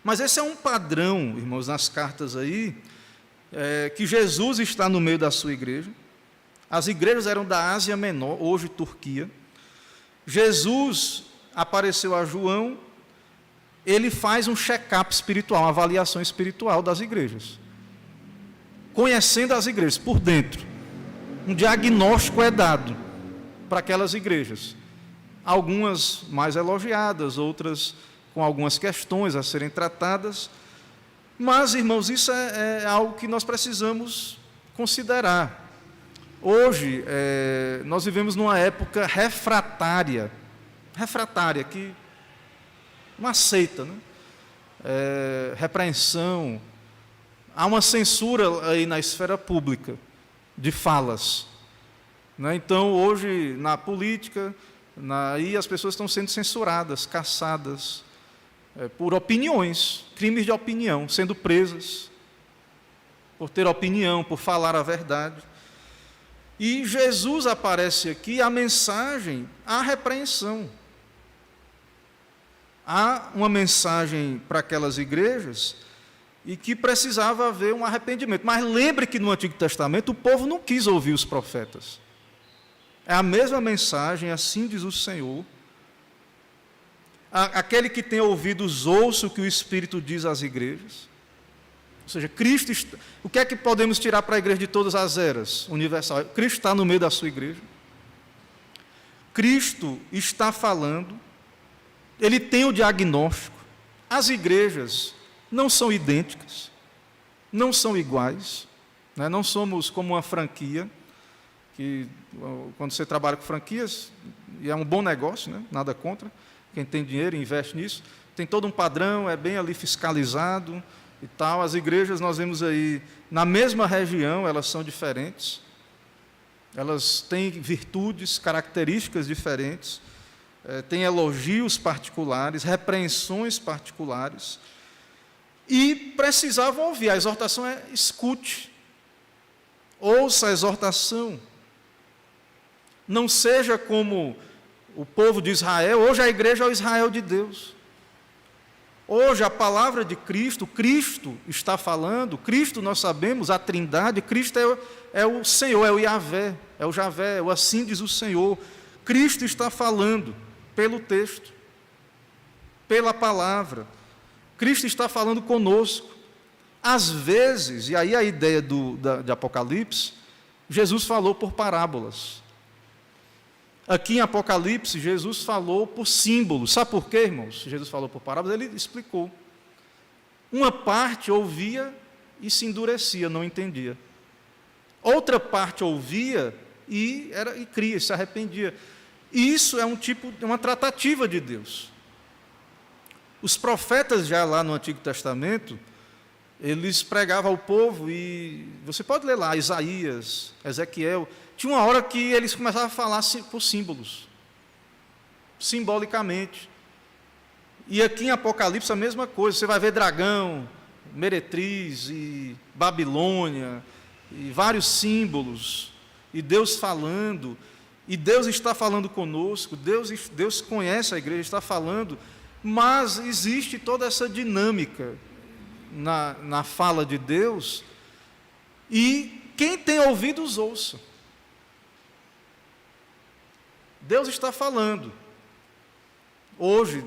Mas esse é um padrão, irmãos, nas cartas aí, que Jesus está no meio da sua igreja. As igrejas eram da Ásia Menor, hoje Turquia. Jesus apareceu a João, ele faz um check-up espiritual, uma avaliação espiritual das igrejas. Conhecendo as igrejas por dentro. Um diagnóstico é dado para aquelas igrejas. Algumas mais elogiadas, outras com algumas questões a serem tratadas. Mas, irmãos, isso é algo que nós precisamos considerar. Hoje, nós vivemos numa época refratária, que não aceita, né? Repreensão, há uma censura aí na esfera pública de falas, né? Então, hoje, na política, aí as pessoas estão sendo censuradas, caçadas, por opiniões, crimes de opinião, sendo presas por ter opinião, por falar a verdade. E Jesus aparece aqui, a mensagem, a repreensão. Há uma mensagem para aquelas igrejas e que precisava haver um arrependimento. Mas lembre que no Antigo Testamento o povo não quis ouvir os profetas. É a mesma mensagem, assim diz o Senhor. Aquele que tem ouvidos, ouça o que o Espírito diz às igrejas. Ou seja, Cristo, o que é que podemos tirar para a igreja de todas as eras? Universal. Cristo está no meio da sua igreja. Cristo está falando. Ele tem o diagnóstico. As igrejas não são idênticas, não são iguais, né? Não somos como uma franquia, que quando você trabalha com franquias, e é um bom negócio, né? Nada contra, quem tem dinheiro investe nisso, tem todo um padrão, é bem ali fiscalizado e tal. As igrejas nós vemos aí, na mesma região, elas são diferentes, elas têm virtudes, características diferentes, têm elogios particulares, repreensões particulares, e precisavam ouvir. A exortação é: escute, ouça a exortação, não seja como o povo de Israel. Hoje a igreja é o Israel de Deus. Hoje a palavra de Cristo, Cristo está falando, Cristo nós sabemos, a Trindade, Cristo é o Senhor, é o Yahvé, é o Javé, é o assim diz o Senhor. Cristo está falando pelo texto, pela palavra. Cristo está falando conosco. Às vezes, e aí a ideia de Apocalipse, Jesus falou por parábolas. Aqui em Apocalipse, Jesus falou por símbolos. Sabe por quê, irmãos? Jesus falou por parábolas, ele explicou. Uma parte ouvia e se endurecia, não entendia. Outra parte ouvia e cria, se arrependia. E isso é uma tratativa de Deus. Os profetas já lá no Antigo Testamento, eles pregavam ao povo, e você pode ler lá, Isaías, Ezequiel. Tinha uma hora que eles começavam a falar por símbolos, simbolicamente. E aqui em Apocalipse a mesma coisa, você vai ver dragão, meretriz e Babilônia, e vários símbolos, e Deus falando, e Deus está falando conosco, Deus conhece a igreja, está falando, mas existe toda essa dinâmica na fala de Deus, e quem tem ouvidos, ouça. Deus está falando. Hoje,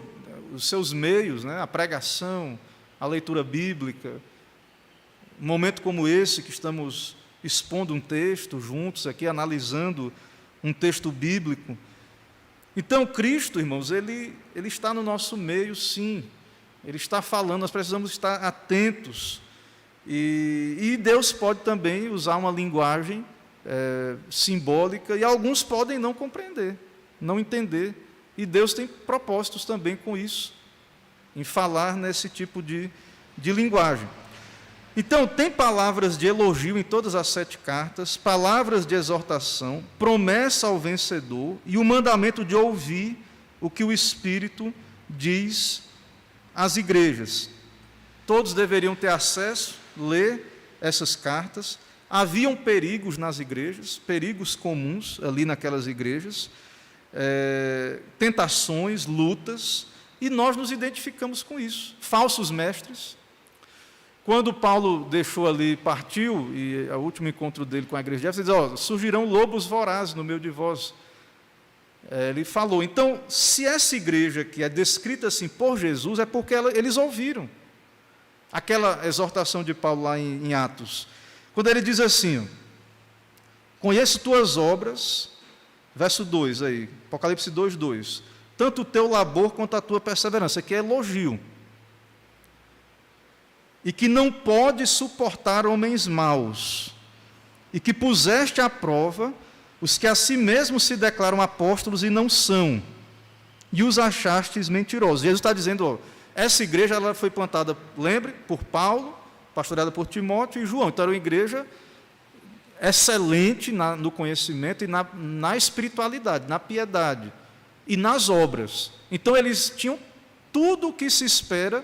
os seus meios, né, a pregação, a leitura bíblica, um momento como esse, que estamos expondo um texto juntos aqui, analisando um texto bíblico. Então, Cristo, irmãos, ele está no nosso meio, sim. Ele está falando, nós precisamos estar atentos. E Deus pode também usar uma linguagem simbólica, e alguns podem não compreender, não entender. E Deus tem propósitos também com isso, em falar nesse tipo de linguagem. Então, tem palavras de elogio em todas as 7 cartas, palavras de exortação, promessa ao vencedor e o mandamento de ouvir o que o Espírito diz às igrejas. Todos deveriam ter acesso, ler essas cartas. Haviam perigos nas igrejas, perigos comuns ali naquelas igrejas, tentações, lutas, e nós nos identificamos com isso. Falsos mestres. Quando Paulo deixou ali, partiu, e o último encontro dele com a igreja de Éfeso, ele diz: surgirão lobos vorazes no meio de vós. Ele falou. Então, se essa igreja que é descrita assim por Jesus, é porque eles ouviram aquela exortação de Paulo lá em Atos, quando ele diz assim: conheço tuas obras, verso 2 aí, Apocalipse 2:2, tanto o teu labor quanto a tua perseverança, que é elogio, e que não pode suportar homens maus, e que puseste à prova os que a si mesmos se declaram apóstolos e não são, e os achastes mentirosos. Jesus está dizendo, ó, essa igreja ela foi plantada, lembre, por Paulo, pastoreada por Timóteo e João. Então era uma igreja excelente no conhecimento e na espiritualidade, na piedade e nas obras. Então eles tinham tudo o que se espera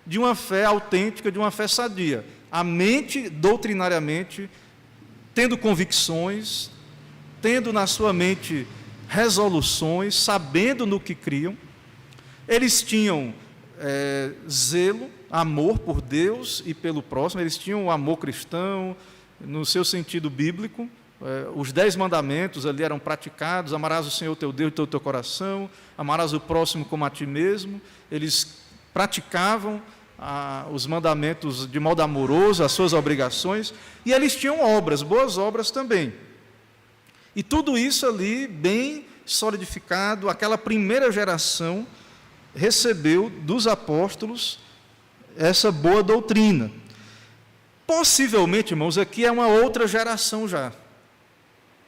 de uma fé autêntica, de uma fé sadia. A mente, doutrinariamente, tendo convicções, tendo na sua mente resoluções, sabendo no que criam. Eles tinham zelo, amor por Deus e pelo próximo. Eles tinham o amor cristão, no seu sentido bíblico. Os 10 mandamentos ali eram praticados: amarás o Senhor teu Deus de todo o teu coração, amarás o próximo como a ti mesmo. Eles praticavam os mandamentos de modo amoroso, as suas obrigações, e eles tinham obras, boas obras também. E tudo isso ali bem solidificado. Aquela primeira geração recebeu dos apóstolos essa boa doutrina. Possivelmente, irmãos, aqui é uma outra geração já.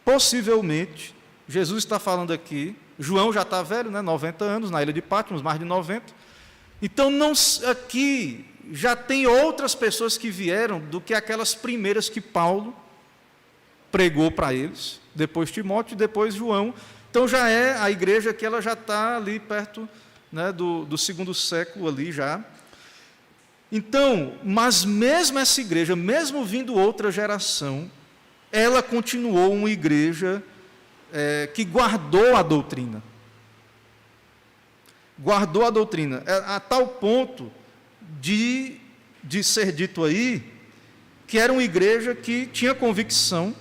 Possivelmente, Jesus está falando aqui, João já está velho, 90 anos, na ilha de Patmos, mais de 90. Então, aqui já tem outras pessoas que vieram do que aquelas primeiras que Paulo pregou para eles, depois Timóteo e depois João. Então, já é a igreja que ela já está ali perto, do segundo século ali já. Então, mas mesmo essa igreja, mesmo vindo outra geração, ela continuou uma igreja que guardou a doutrina. Guardou a doutrina, a tal ponto de ser dito aí, que era uma igreja que tinha convicção,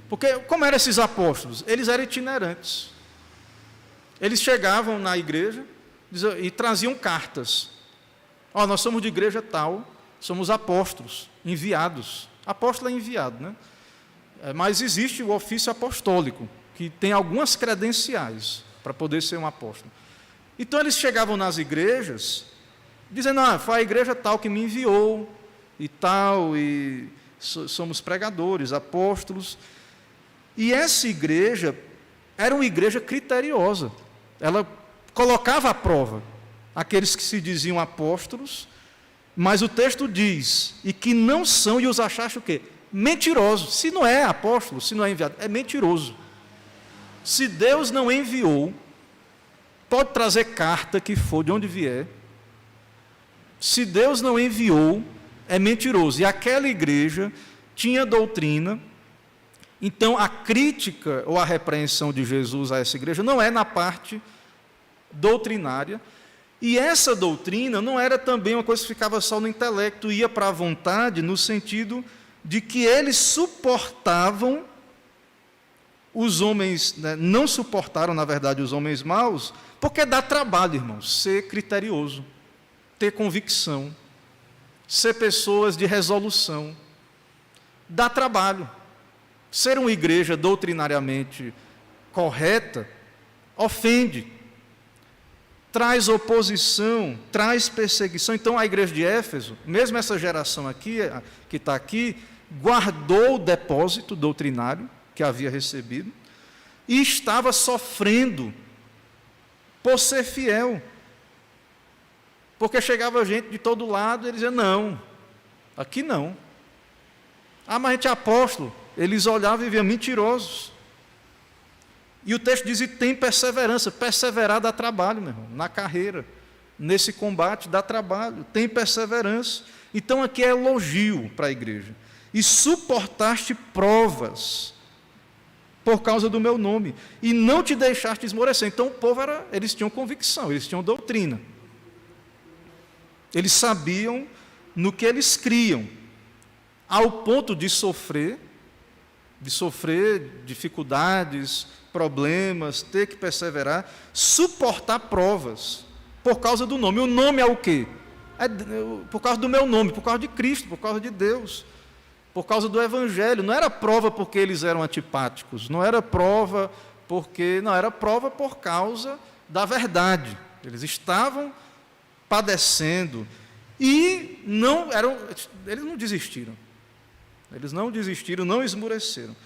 porque como eram esses apóstolos? Eles eram itinerantes. Eles chegavam na igreja e traziam cartas. Nós somos de igreja tal, somos apóstolos, enviados. Apóstolo é enviado, né? Mas existe o ofício apostólico, que tem algumas credenciais para poder ser um apóstolo. Então eles chegavam nas igrejas, dizendo, foi a igreja tal que me enviou, e tal, e somos pregadores, apóstolos. E essa igreja era uma igreja criteriosa. Ela colocava à prova aqueles que se diziam apóstolos, mas o texto diz, e que não são, e os achaste o quê? Mentirosos. Se não é apóstolo, se não é enviado, é mentiroso. Se Deus não enviou, pode trazer carta que for, de onde vier. Se Deus não enviou, é mentiroso. E aquela igreja tinha doutrina. Então, a crítica ou a repreensão de Jesus a essa igreja não é na parte doutrinária. E essa doutrina não era também uma coisa que ficava só no intelecto, ia para a vontade, no sentido de que eles suportavam os homens, não suportaram, na verdade, os homens maus, porque dá trabalho, irmãos, ser criterioso, ter convicção, ser pessoas de resolução. Dá trabalho. Ser uma igreja doutrinariamente correta ofende, traz oposição, traz perseguição. Então, a igreja de Éfeso, mesmo essa geração aqui, que está aqui, guardou o depósito doutrinário que havia recebido e estava sofrendo por ser fiel. Porque chegava gente de todo lado e eles diziam, não, aqui não. Mas a gente é apóstolo. Eles olhavam e viam mentirosos. E o texto diz, e tem perseverança. Perseverar dá trabalho, meu irmão, na carreira, nesse combate dá trabalho, tem perseverança. Então aqui é elogio para a igreja. E suportaste provas por causa do meu nome, e não te deixaste esmorecer. Então o povo eles tinham convicção, eles tinham doutrina. Eles sabiam no que eles criam, ao ponto de sofrer dificuldades, problemas, ter que perseverar, suportar provas, por causa do nome. O nome é o quê? É por causa do meu nome, por causa de Cristo, por causa de Deus, por causa do Evangelho. Não era prova porque eles eram antipáticos, não era prova era prova por causa da verdade. Eles estavam padecendo e eles não desistiram. Eles não desistiram, não esmoreceram.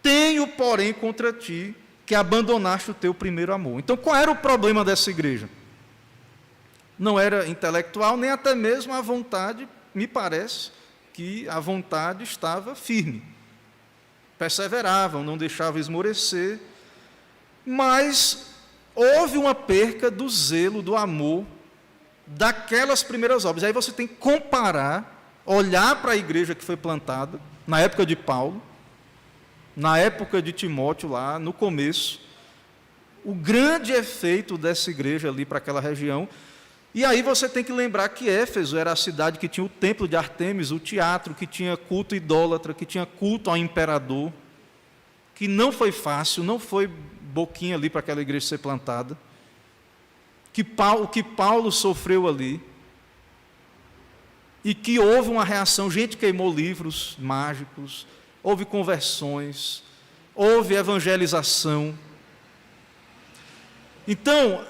Tenho, porém, contra ti que abandonaste o teu primeiro amor. Então, qual era o problema dessa igreja? Não era intelectual, nem até mesmo a vontade, me parece que a vontade estava firme. Perseveravam, não deixavam esmorecer, mas houve uma perca do zelo, do amor, daquelas primeiras obras. Aí você tem que comparar, olhar para a igreja que foi plantada, na época de Paulo, na época de Timóteo, lá no começo, o grande efeito dessa igreja ali para aquela região. E aí você tem que lembrar que Éfeso era a cidade que tinha o templo de Ártemis, o teatro, que tinha culto idólatra, que tinha culto ao imperador, que não foi fácil, não foi boquinha ali para aquela igreja ser plantada, o que Paulo sofreu ali, e que houve uma reação, gente queimou livros mágicos, houve conversões, houve evangelização. Então,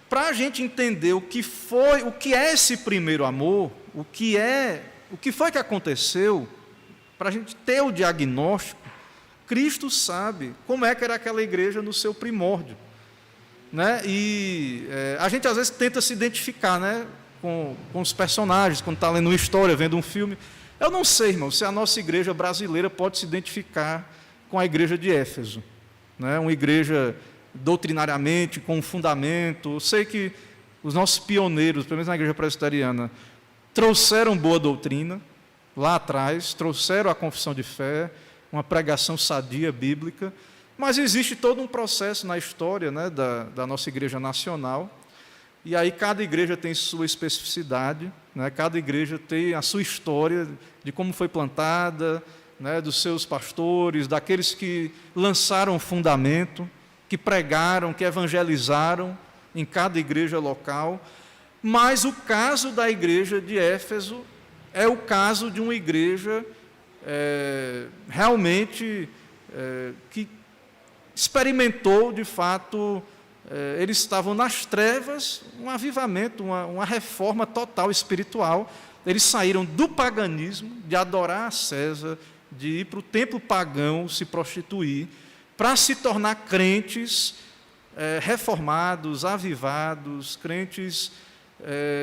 para a gente entender o que é esse primeiro amor, o que foi que aconteceu, para a gente ter o diagnóstico, Cristo sabe como é que era aquela igreja no seu primórdio, né? E a gente às vezes tenta se identificar, né, com os personagens, quando está lendo uma história, vendo um filme. Eu não sei, irmão, se a nossa igreja brasileira pode se identificar com a igreja de Éfeso, né? Uma igreja doutrinariamente, com um fundamento. Eu sei que os nossos pioneiros, pelo menos na igreja presbiteriana, trouxeram boa doutrina lá atrás, trouxeram a confissão de fé, uma pregação sadia, bíblica, mas existe todo um processo na história, né, da nossa igreja nacional, e aí cada igreja tem sua especificidade, né, cada igreja tem a sua história de como foi plantada, né, dos seus pastores, daqueles que lançaram o fundamento, que pregaram, que evangelizaram em cada igreja local. Mas o caso da igreja de Éfeso é o caso de uma igreja realmente que experimentou, de fato, eles estavam nas trevas, um avivamento, uma reforma total espiritual. Eles saíram do paganismo, de adorar a César, de ir para o templo pagão, se prostituir, para se tornar crentes reformados, avivados, crentes,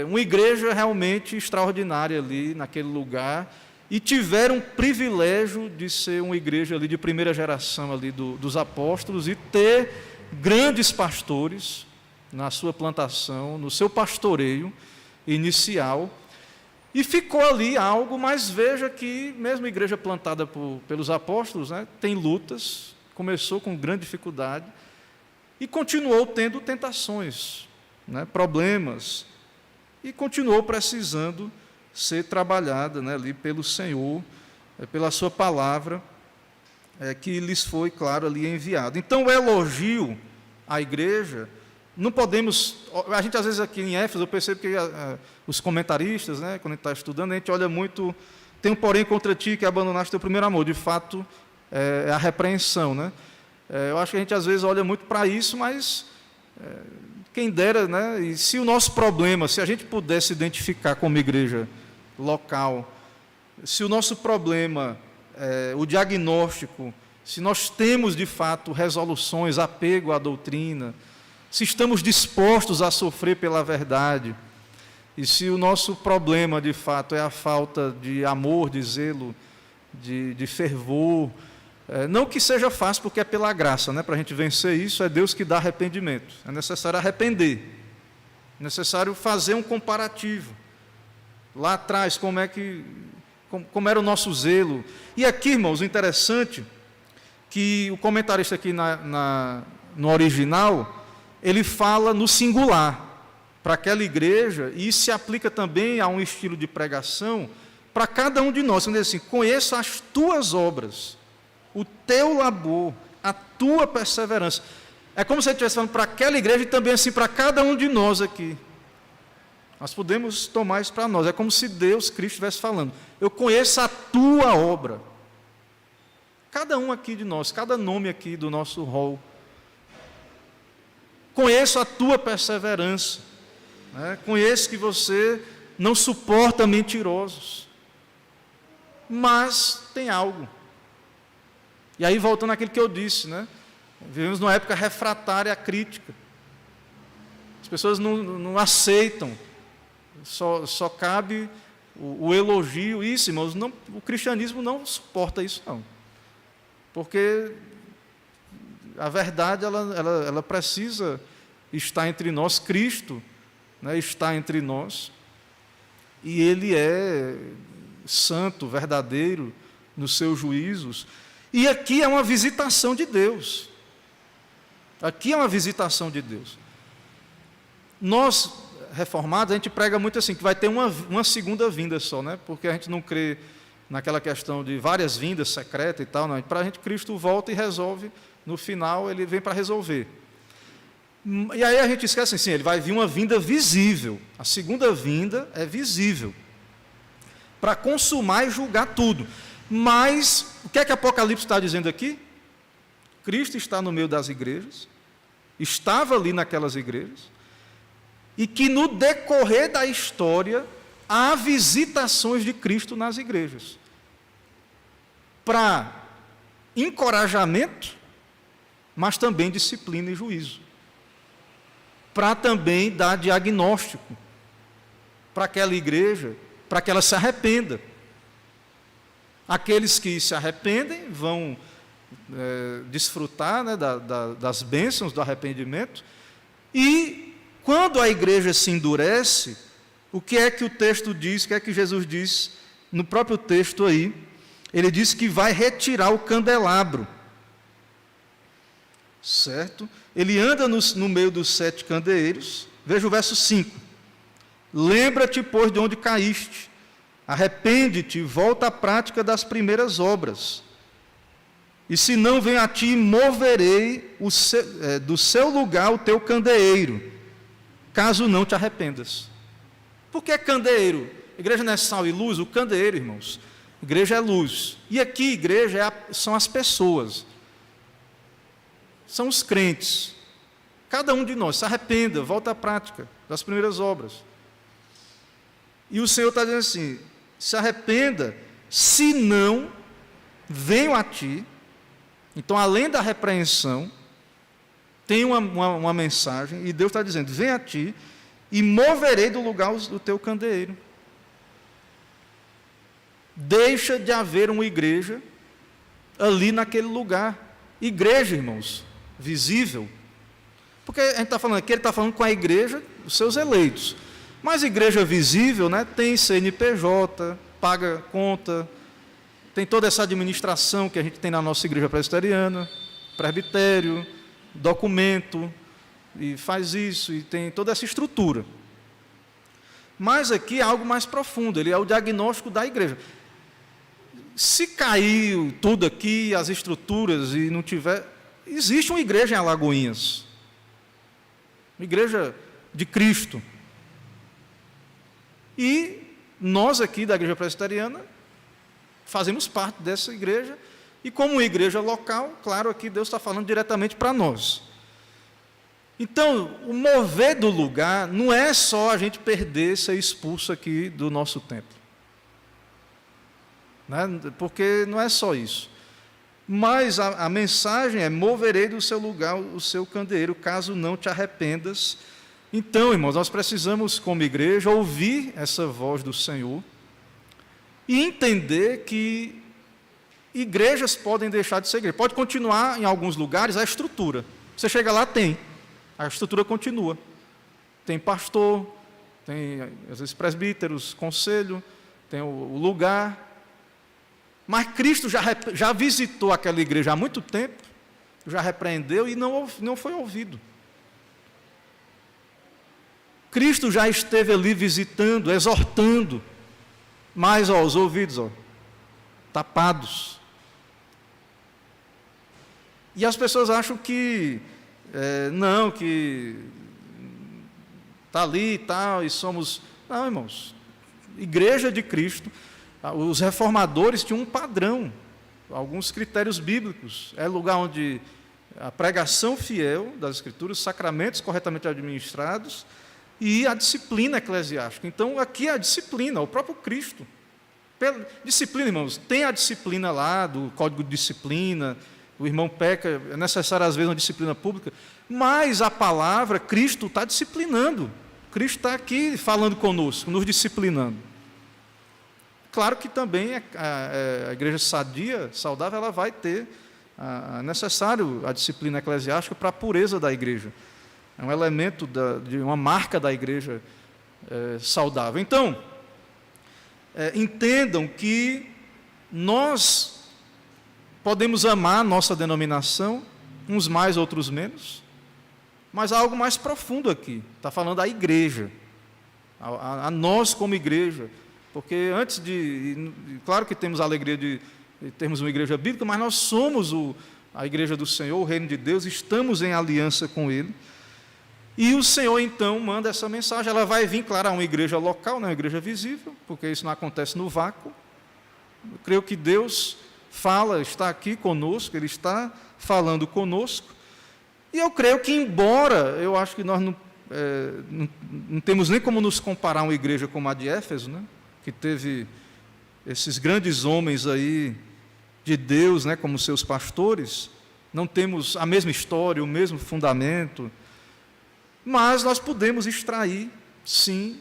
uma igreja realmente extraordinária ali naquele lugar, e tiveram o privilégio de ser uma igreja ali de primeira geração ali dos apóstolos e ter grandes pastores na sua plantação, no seu pastoreio inicial, e ficou ali algo. Mas veja que mesmo a igreja plantada pelos apóstolos, né, tem lutas, começou com grande dificuldade e continuou tendo tentações, né, problemas, e continuou precisando ser trabalhada, né, ali pelo Senhor, pela sua palavra, que lhes foi, claro, ali enviado. Então, o elogio à igreja, não podemos... A gente, às vezes, aqui em Éfeso, eu percebo que os comentaristas, né, quando a gente está estudando, a gente olha muito... Tem um porém contra ti que abandonaste teu primeiro amor. De fato, é a repreensão, né? Eu acho que a gente, às vezes, olha muito para isso, mas... quem dera, né? E se o nosso problema, se a gente pudesse identificar como igreja local, se o nosso problema, o diagnóstico, se nós temos de fato resoluções, apego à doutrina, se estamos dispostos a sofrer pela verdade, e se o nosso problema de fato é a falta de amor, de zelo, de fervor, não que seja fácil, porque é pela graça, né? Para a gente vencer isso, é Deus que dá arrependimento. É necessário arrepender, é necessário fazer um comparativo. Lá atrás, como era o nosso zelo. E aqui, irmãos, o interessante, que o comentarista aqui no original, ele fala no singular, para aquela igreja, e isso se aplica também a um estilo de pregação, para cada um de nós. Ele diz assim: conheça as tuas obras, o teu labor, a tua perseverança. É como se ele estivesse falando para aquela igreja e também assim para cada um de nós aqui. Nós podemos tomar isso para nós. É como se Deus, Cristo, estivesse falando: eu conheço a tua obra. Cada um aqui de nós, cada nome aqui do nosso rol. Conheço a tua perseverança. Conheço que você não suporta mentirosos. mas tem algo. E aí, voltando àquilo que eu disse, né? Vivemos numa época refratária à crítica. As pessoas não aceitam, só cabe o elogio. Isso, irmãos, o cristianismo não suporta isso, não. Porque a verdade, ela precisa estar entre nós. Cristo, né, está entre nós, e Ele é santo, verdadeiro nos seus juízos. E aqui é uma visitação de Deus. Aqui é uma visitação de Deus. Nós, reformados, a gente prega muito assim, que vai ter uma segunda vinda só, né? Porque a gente não crê naquela questão de várias vindas secretas e tal, não. Para a gente, Cristo volta e resolve, no final, Ele vem para resolver. E aí a gente esquece assim, Ele vai vir uma vinda visível. A segunda vinda é visível, para consumar e julgar tudo. Mas, o que é que Apocalipse está dizendo aqui? Cristo está no meio das igrejas, estava ali naquelas igrejas, e que no decorrer da história há visitações de Cristo nas igrejas, para encorajamento, mas também disciplina e juízo, para também dar diagnóstico para aquela igreja, para que ela se arrependa. Aqueles que se arrependem vão desfrutar, né, das bênçãos do arrependimento. E quando a igreja se endurece, o que é que o texto diz, o que é que Jesus diz no próprio texto aí? Ele diz que vai retirar o candelabro, certo? Ele anda no meio dos 7 candeeiros. Veja o verso 5. Lembra-te, pois, de onde caíste, arrepende-te e volta à prática das primeiras obras. E se não, vem a ti, moverei do seu lugar o teu candeeiro, caso não te arrependas. Por que candeeiro? Igreja não é sal e luz? O candeeiro, irmãos, igreja é luz. E aqui, igreja, são as pessoas, são os crentes. Cada um de nós se arrependa, volta à prática das primeiras obras. E o Senhor está dizendo assim: se arrependa, se não, venho a ti. Então, além da repreensão, tem uma mensagem, e Deus está dizendo: vem a ti, e moverei do lugar o teu candeeiro. Deixa de haver uma igreja ali naquele lugar. Igreja, irmãos, visível. Porque a gente está falando aqui, ele está falando com a igreja, os seus eleitos. Mas igreja visível, né, tem CNPJ, paga conta, tem toda essa administração que a gente tem na nossa igreja presbiteriana, presbitério, documento, e faz isso, e tem toda essa estrutura. Mas aqui é algo mais profundo, ele é o diagnóstico da igreja. Se caiu tudo aqui, as estruturas, e não tiver... Existe uma igreja em Alagoinhas, uma igreja de Cristo. E nós aqui da igreja presbiteriana fazemos parte dessa igreja, e como igreja local, claro, aqui Deus está falando diretamente para nós. Então, o mover do lugar não é só a gente perder, ser expulso aqui do nosso templo, né? Porque não é só isso. Mas a mensagem é: moverei do seu lugar o seu candeeiro, caso não te arrependas. Então, irmãos, nós precisamos, como igreja, ouvir essa voz do Senhor e entender que igrejas podem deixar de ser igreja. Pode continuar em alguns lugares a estrutura. Você chega lá, tem. A estrutura continua. Tem pastor, tem, às vezes, presbíteros, conselho, tem o lugar. Mas Cristo já visitou aquela igreja há muito tempo, já repreendeu e não foi ouvido. Cristo já esteve ali visitando, exortando, mas os ouvidos tapados. E as pessoas acham que não, que está ali e tal, e somos... Não, irmãos, igreja de Cristo, os reformadores tinham um padrão, alguns critérios bíblicos. É lugar onde a pregação fiel das Escrituras, sacramentos corretamente administrados, e a disciplina eclesiástica. Então, aqui é a disciplina, o próprio Cristo Disciplina, irmãos, tem a disciplina lá, do código de disciplina, o irmão peca, é necessário às vezes uma disciplina pública, mas a palavra, Cristo está disciplinando, Cristo está aqui falando conosco, nos disciplinando. Claro que também a igreja sadia, saudável, ela vai ter necessário a disciplina eclesiástica para a pureza da igreja. É um elemento de uma marca da igreja saudável. Então, entendam que nós podemos amar a nossa denominação, uns mais, outros menos, mas há algo mais profundo aqui. Está falando da igreja, a nós como igreja. Porque antes claro que temos a alegria de termos uma igreja bíblica, mas nós somos a igreja do Senhor, o reino de Deus, estamos em aliança com Ele. E o Senhor, então, manda essa mensagem. Ela vai vir, claro, a uma igreja local, não é uma igreja visível, porque isso não acontece no vácuo. Eu creio que Deus fala, está aqui conosco, Ele está falando conosco. E eu creio que, embora, eu acho que nós não temos nem como nos comparar a uma igreja como a de Éfeso, né? Que teve esses grandes homens aí de Deus, né, como seus pastores, não temos a mesma história, o mesmo fundamento, mas nós podemos extrair, sim,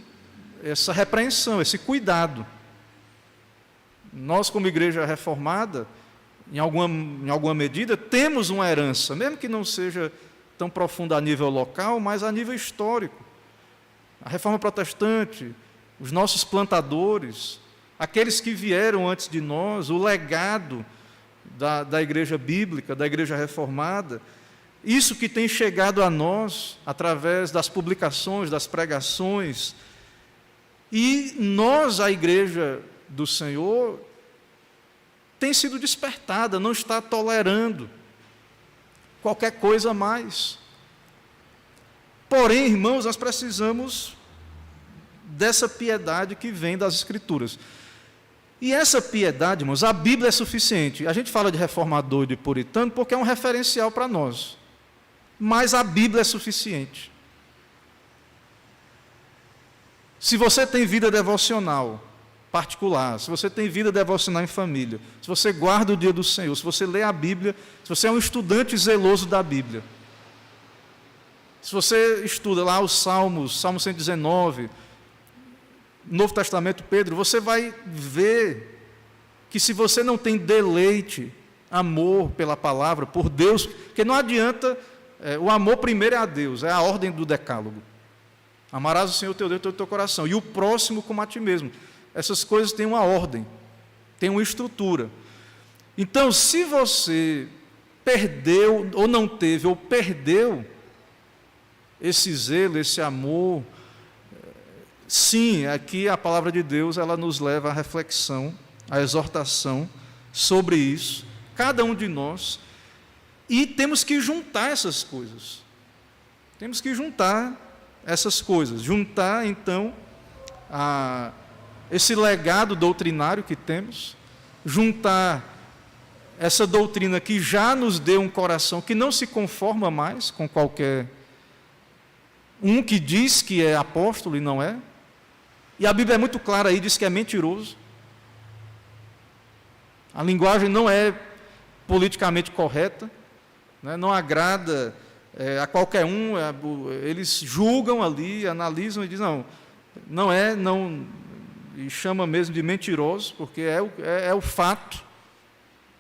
essa repreensão, esse cuidado. Nós, como igreja reformada, em alguma medida, temos uma herança, mesmo que não seja tão profunda a nível local, mas a nível histórico. A reforma protestante, os nossos plantadores, aqueles que vieram antes de nós, o legado da igreja bíblica, da igreja reformada, isso que tem chegado a nós através das publicações, das pregações, e nós, a igreja do Senhor, tem sido despertada, não está tolerando qualquer coisa a mais. Porém, irmãos, nós precisamos dessa piedade que vem das Escrituras. E essa piedade, irmãos, a Bíblia é suficiente. A gente fala de reformador e de puritano porque é um referencial para nós. Mas a Bíblia é suficiente. Se você tem vida devocional particular, se você tem vida devocional em família, se você guarda o dia do Senhor, se você lê a Bíblia, se você é um estudante zeloso da Bíblia, se você estuda lá os Salmos, Salmo 119, Novo Testamento, Pedro, você vai ver que se você não tem deleite, amor pela palavra, por Deus, porque não adianta, o amor primeiro é a Deus, é a ordem do decálogo. Amarás o Senhor teu Deus de todo o teu coração, e o próximo como a ti mesmo. Essas coisas têm uma ordem, têm uma estrutura. Então, se você perdeu, ou não teve, ou perdeu esse zelo, esse amor, sim, aqui a palavra de Deus, ela nos leva à reflexão, à exortação sobre isso, cada um de nós, e temos que juntar essas coisas. Temos que juntar essas coisas, juntar, então, esse legado doutrinário que temos, juntar essa doutrina que já nos deu um coração que não se conforma mais com qualquer um que diz que é apóstolo e não é. E a Bíblia é muito clara aí, diz que é mentiroso. A linguagem não é politicamente correta, né? Não agrada a qualquer um. Eles julgam ali, analisam e dizem, não é, e chama mesmo de mentiroso, porque é o fato.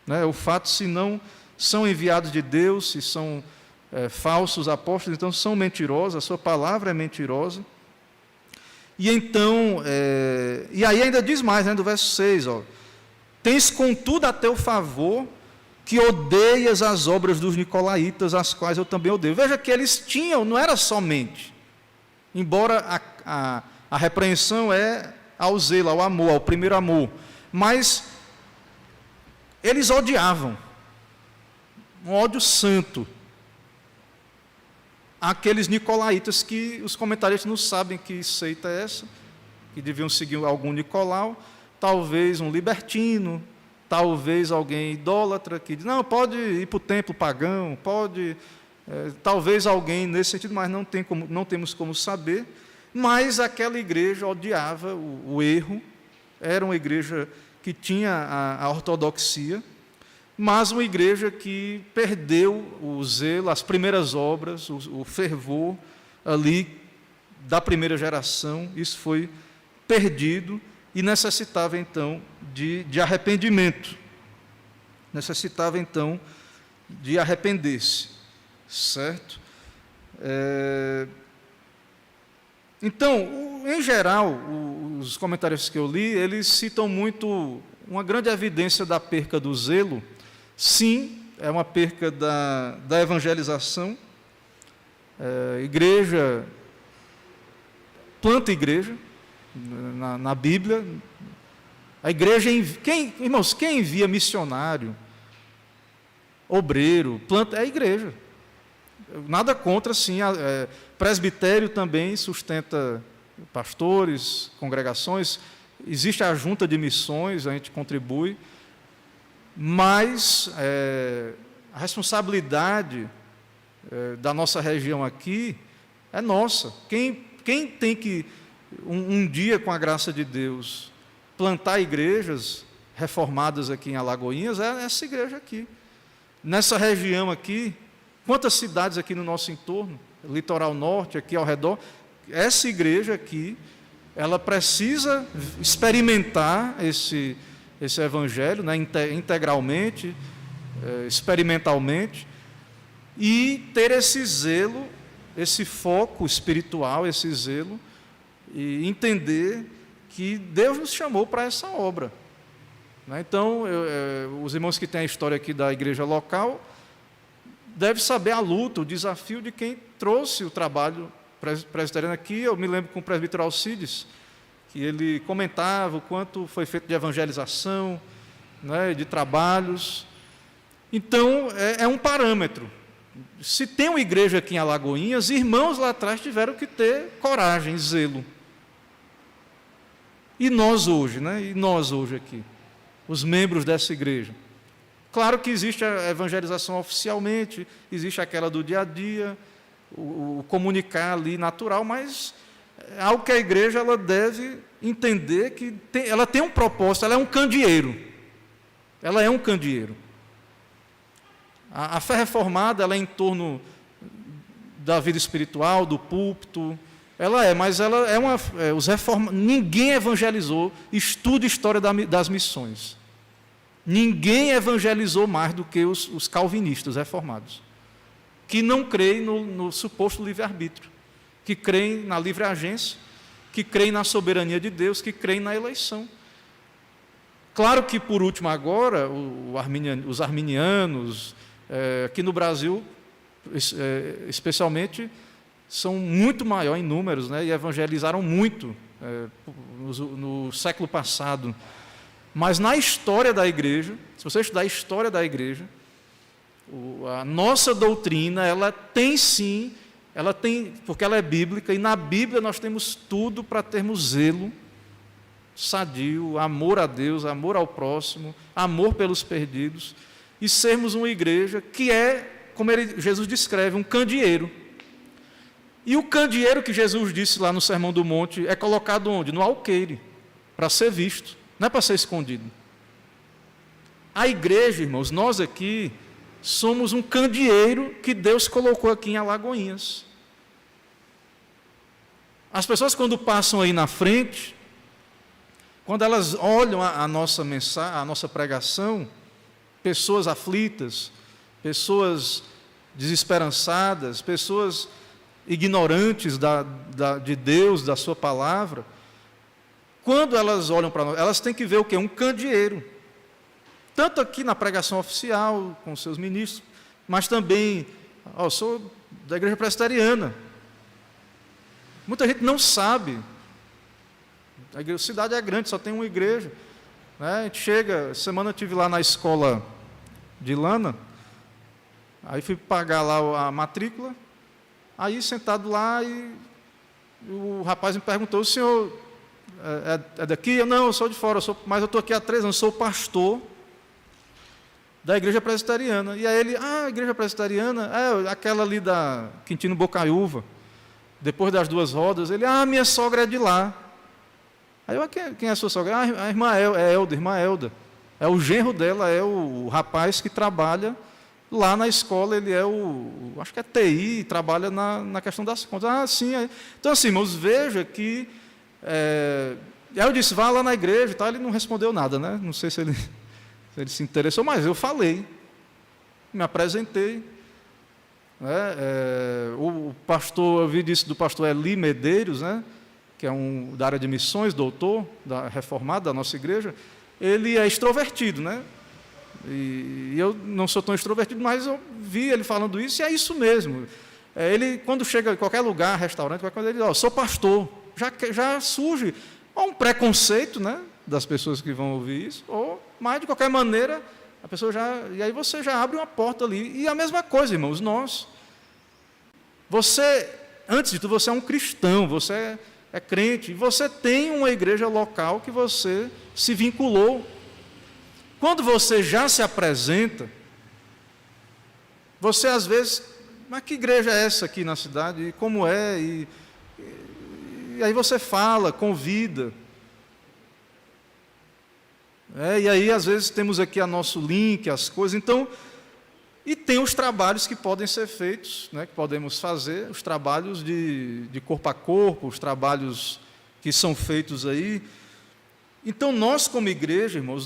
Né? O fato, se não são enviados de Deus, se são falsos apóstolos, então são mentirosos, a sua palavra é mentirosa. E então, e aí ainda diz mais, né, do verso 6, tens contudo a teu favor que odeias as obras dos nicolaítas, as quais eu também odeio. Veja que eles tinham, não era somente, embora a repreensão é ao zelo, ao amor, ao primeiro amor, mas eles odiavam, um ódio santo, aqueles nicolaítas que os comentaristas não sabem que seita é essa, que deviam seguir algum Nicolau, talvez um libertino, talvez alguém idólatra, que diz, não, pode ir para o templo pagão, pode, talvez alguém nesse sentido, mas não temos como saber, mas aquela igreja odiava o erro, era uma igreja que tinha a ortodoxia, mas uma igreja que perdeu o zelo, as primeiras obras, o fervor ali da primeira geração. Isso foi perdido e necessitava, então, de arrependimento. Necessitava, então, de arrepender-se, certo? Então, em geral, os comentários que eu li, eles citam muito uma grande evidência da perca do zelo. Sim, é uma perca da evangelização. Igreja, planta igreja, na Bíblia. A igreja, irmãos, quem envia missionário, obreiro, planta, é a igreja. Nada contra, sim. Presbitério também sustenta pastores, congregações. Existe a junta de missões, a gente contribui. Mas a responsabilidade da nossa região aqui é nossa. Quem tem que, um dia, com a graça de Deus, plantar igrejas reformadas aqui em Alagoinhas, é essa igreja aqui. Nessa região aqui, quantas cidades aqui no nosso entorno, litoral norte, aqui ao redor, essa igreja aqui, ela precisa experimentar esse evangelho, né, integralmente, experimentalmente, e ter esse zelo, esse foco espiritual, esse zelo, e entender que Deus nos chamou para essa obra. Então, os irmãos que têm a história aqui da igreja local devem saber a luta, o desafio de quem trouxe o trabalho presbiteriano aqui. Eu me lembro com o presbítero Alcides, que ele comentava o quanto foi feito de evangelização, né, de trabalhos. Então, é um parâmetro. Se tem uma igreja aqui em Alagoinhas, irmãos lá atrás tiveram que ter coragem, zelo. E nós hoje, né? E nós hoje aqui, os membros dessa igreja. Claro que existe a evangelização oficialmente, existe aquela do dia a dia, o comunicar ali natural, mas é algo que a igreja ela deve entender que ela tem um propósito, ela é um candeeiro. Ela é um candeeiro. A fé reformada ela é em torno da vida espiritual, do púlpito. Mas ela é os ninguém evangelizou. Estuda a história das missões. Ninguém evangelizou mais do que os calvinistas reformados, que não creem no suposto livre-arbítrio, que creem na livre agência, que creem na soberania de Deus, que creem na eleição. Claro que, por último, agora, os arminianos, aqui no Brasil, especialmente, são muito maior em números, né, e evangelizaram muito no século passado. Mas na história da igreja, se você estudar a história da igreja, a nossa doutrina, ela tem sim, porque ela é bíblica, e na Bíblia nós temos tudo para termos zelo, sadio, amor a Deus, amor ao próximo, amor pelos perdidos, e sermos uma igreja que como Jesus descreve, um candeeiro. E o candeeiro que Jesus disse lá no Sermão do Monte é colocado onde? No alqueire, para ser visto, não é para ser escondido. A igreja, irmãos, nós aqui somos um candeeiro que Deus colocou aqui em Alagoinhas. As pessoas, quando passam aí na frente, quando elas olham a nossa mensagem, a nossa pregação, pessoas aflitas, pessoas desesperançadas, pessoas ignorantes de Deus, da sua palavra, quando elas olham para nós, elas têm que ver o quê? Um candeeiro. Tanto aqui na pregação oficial, com seus ministros, mas também, eu sou da igreja presbiteriana. Muita gente não sabe. A cidade é grande, só tem uma igreja. Né? A gente chega, semana eu estive lá na escola de Lana, aí fui pagar lá a matrícula, aí sentado lá, e o rapaz me perguntou: o senhor é daqui? Não, eu sou de fora, mas eu estou aqui há 3 anos, sou pastor da igreja presbiteriana. E aí ele: a igreja presbiteriana é aquela ali da Quintino Bocaiúva, depois das 2 rodas. Ele: minha sogra é de lá. Aí eu, quem é a sua sogra? A irmã Elda, irmã Elda. É o genro dela, é o rapaz que trabalha lá na escola, ele é acho que é TI, trabalha na questão das contas. Ah, sim. Então, assim, irmãos, veja que... Aí eu disse, vá lá na igreja e tal, ele não respondeu nada, né? Não sei se ele se interessou, mas eu falei, me apresentei. O pastor, eu vi disso do pastor Eli Medeiros, né? Que é da área de missões, doutor, reformado da nossa igreja. Ele é extrovertido, né? E eu não sou tão extrovertido, mas eu vi ele falando isso, e é isso mesmo. Ele, quando chega em qualquer lugar, restaurante, qualquer coisa, ele diz, sou pastor. Já surge um preconceito, né, das pessoas que vão ouvir isso, mas, de qualquer maneira, a pessoa e aí você já abre uma porta ali. E a mesma coisa, irmãos, antes de tudo, você é um cristão, você é crente, você tem uma igreja local que você se vinculou. Quando você já se apresenta, você às vezes, mas que igreja é essa aqui na cidade? E como é? E aí você fala, convida. E aí às vezes temos aqui a nosso link, as coisas. Então, e tem os trabalhos que podem ser feitos, né, que podemos fazer, os trabalhos de corpo a corpo, os trabalhos que são feitos aí. Então, nós como igreja, irmãos,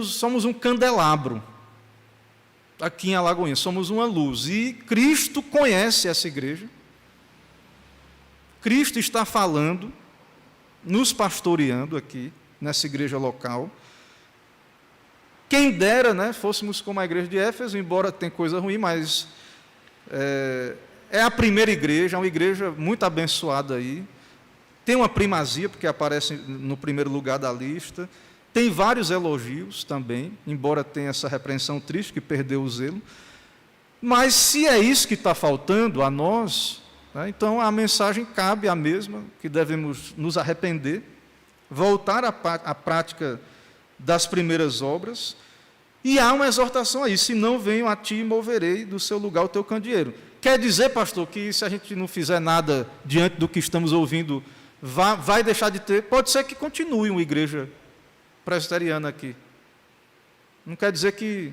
somos um candelabro, aqui em Alagoinhas, somos uma luz, e Cristo conhece essa igreja, Cristo está falando, nos pastoreando aqui, nessa igreja local. Quem dera, né, fôssemos como a igreja de Éfeso, embora tenha coisa ruim, mas é a primeira igreja, uma igreja muito abençoada aí, tem uma primazia, porque aparece no primeiro lugar da lista, tem vários elogios também, embora tenha essa repreensão triste, que perdeu o zelo, mas se é isso que está faltando a nós, né, então a mensagem cabe a mesma, que devemos nos arrepender, voltar à prática das primeiras obras, e há uma exortação aí, se não venho a ti e moverei do seu lugar o teu candeeiro. Quer dizer, pastor, que se a gente não fizer nada diante do que estamos ouvindo, vai deixar de ter? Pode ser que continue uma igreja presbiteriana aqui. Não quer dizer que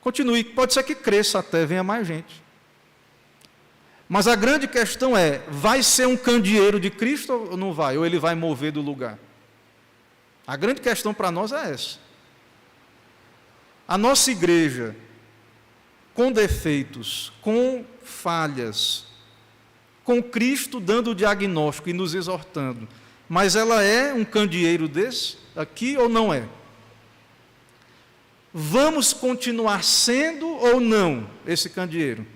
continue, pode ser que cresça até, venha mais gente. Mas a grande questão vai ser um candeeiro de Cristo ou não vai? Ou ele vai mover do lugar? A grande questão para nós é essa. A nossa igreja, com defeitos, com falhas, com Cristo dando o diagnóstico e nos exortando, mas ela é um candeeiro desse aqui ou não é? Vamos continuar sendo ou não esse candeeiro?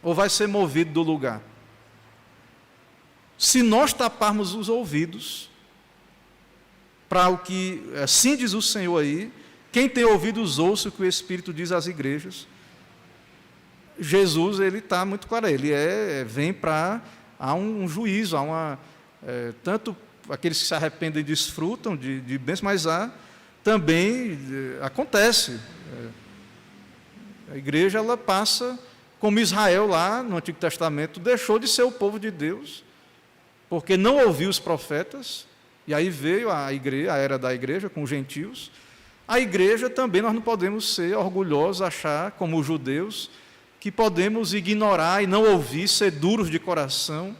Ou vai ser movido do lugar? Se nós taparmos os ouvidos para o que, assim diz o Senhor aí, quem tem ouvidos ouça o que o Espírito diz às igrejas. Jesus, ele está muito claro, ele vem para, há um juízo, tanto aqueles que se arrependem e desfrutam de bênçãos, mas também acontece. A igreja, ela passa, como Israel lá no Antigo Testamento, deixou de ser o povo de Deus, porque não ouviu os profetas, e aí veio a era da igreja com os gentios. A igreja também, nós não podemos ser orgulhosos, achar, como os judeus, que podemos ignorar e não ouvir, ser duros de coração,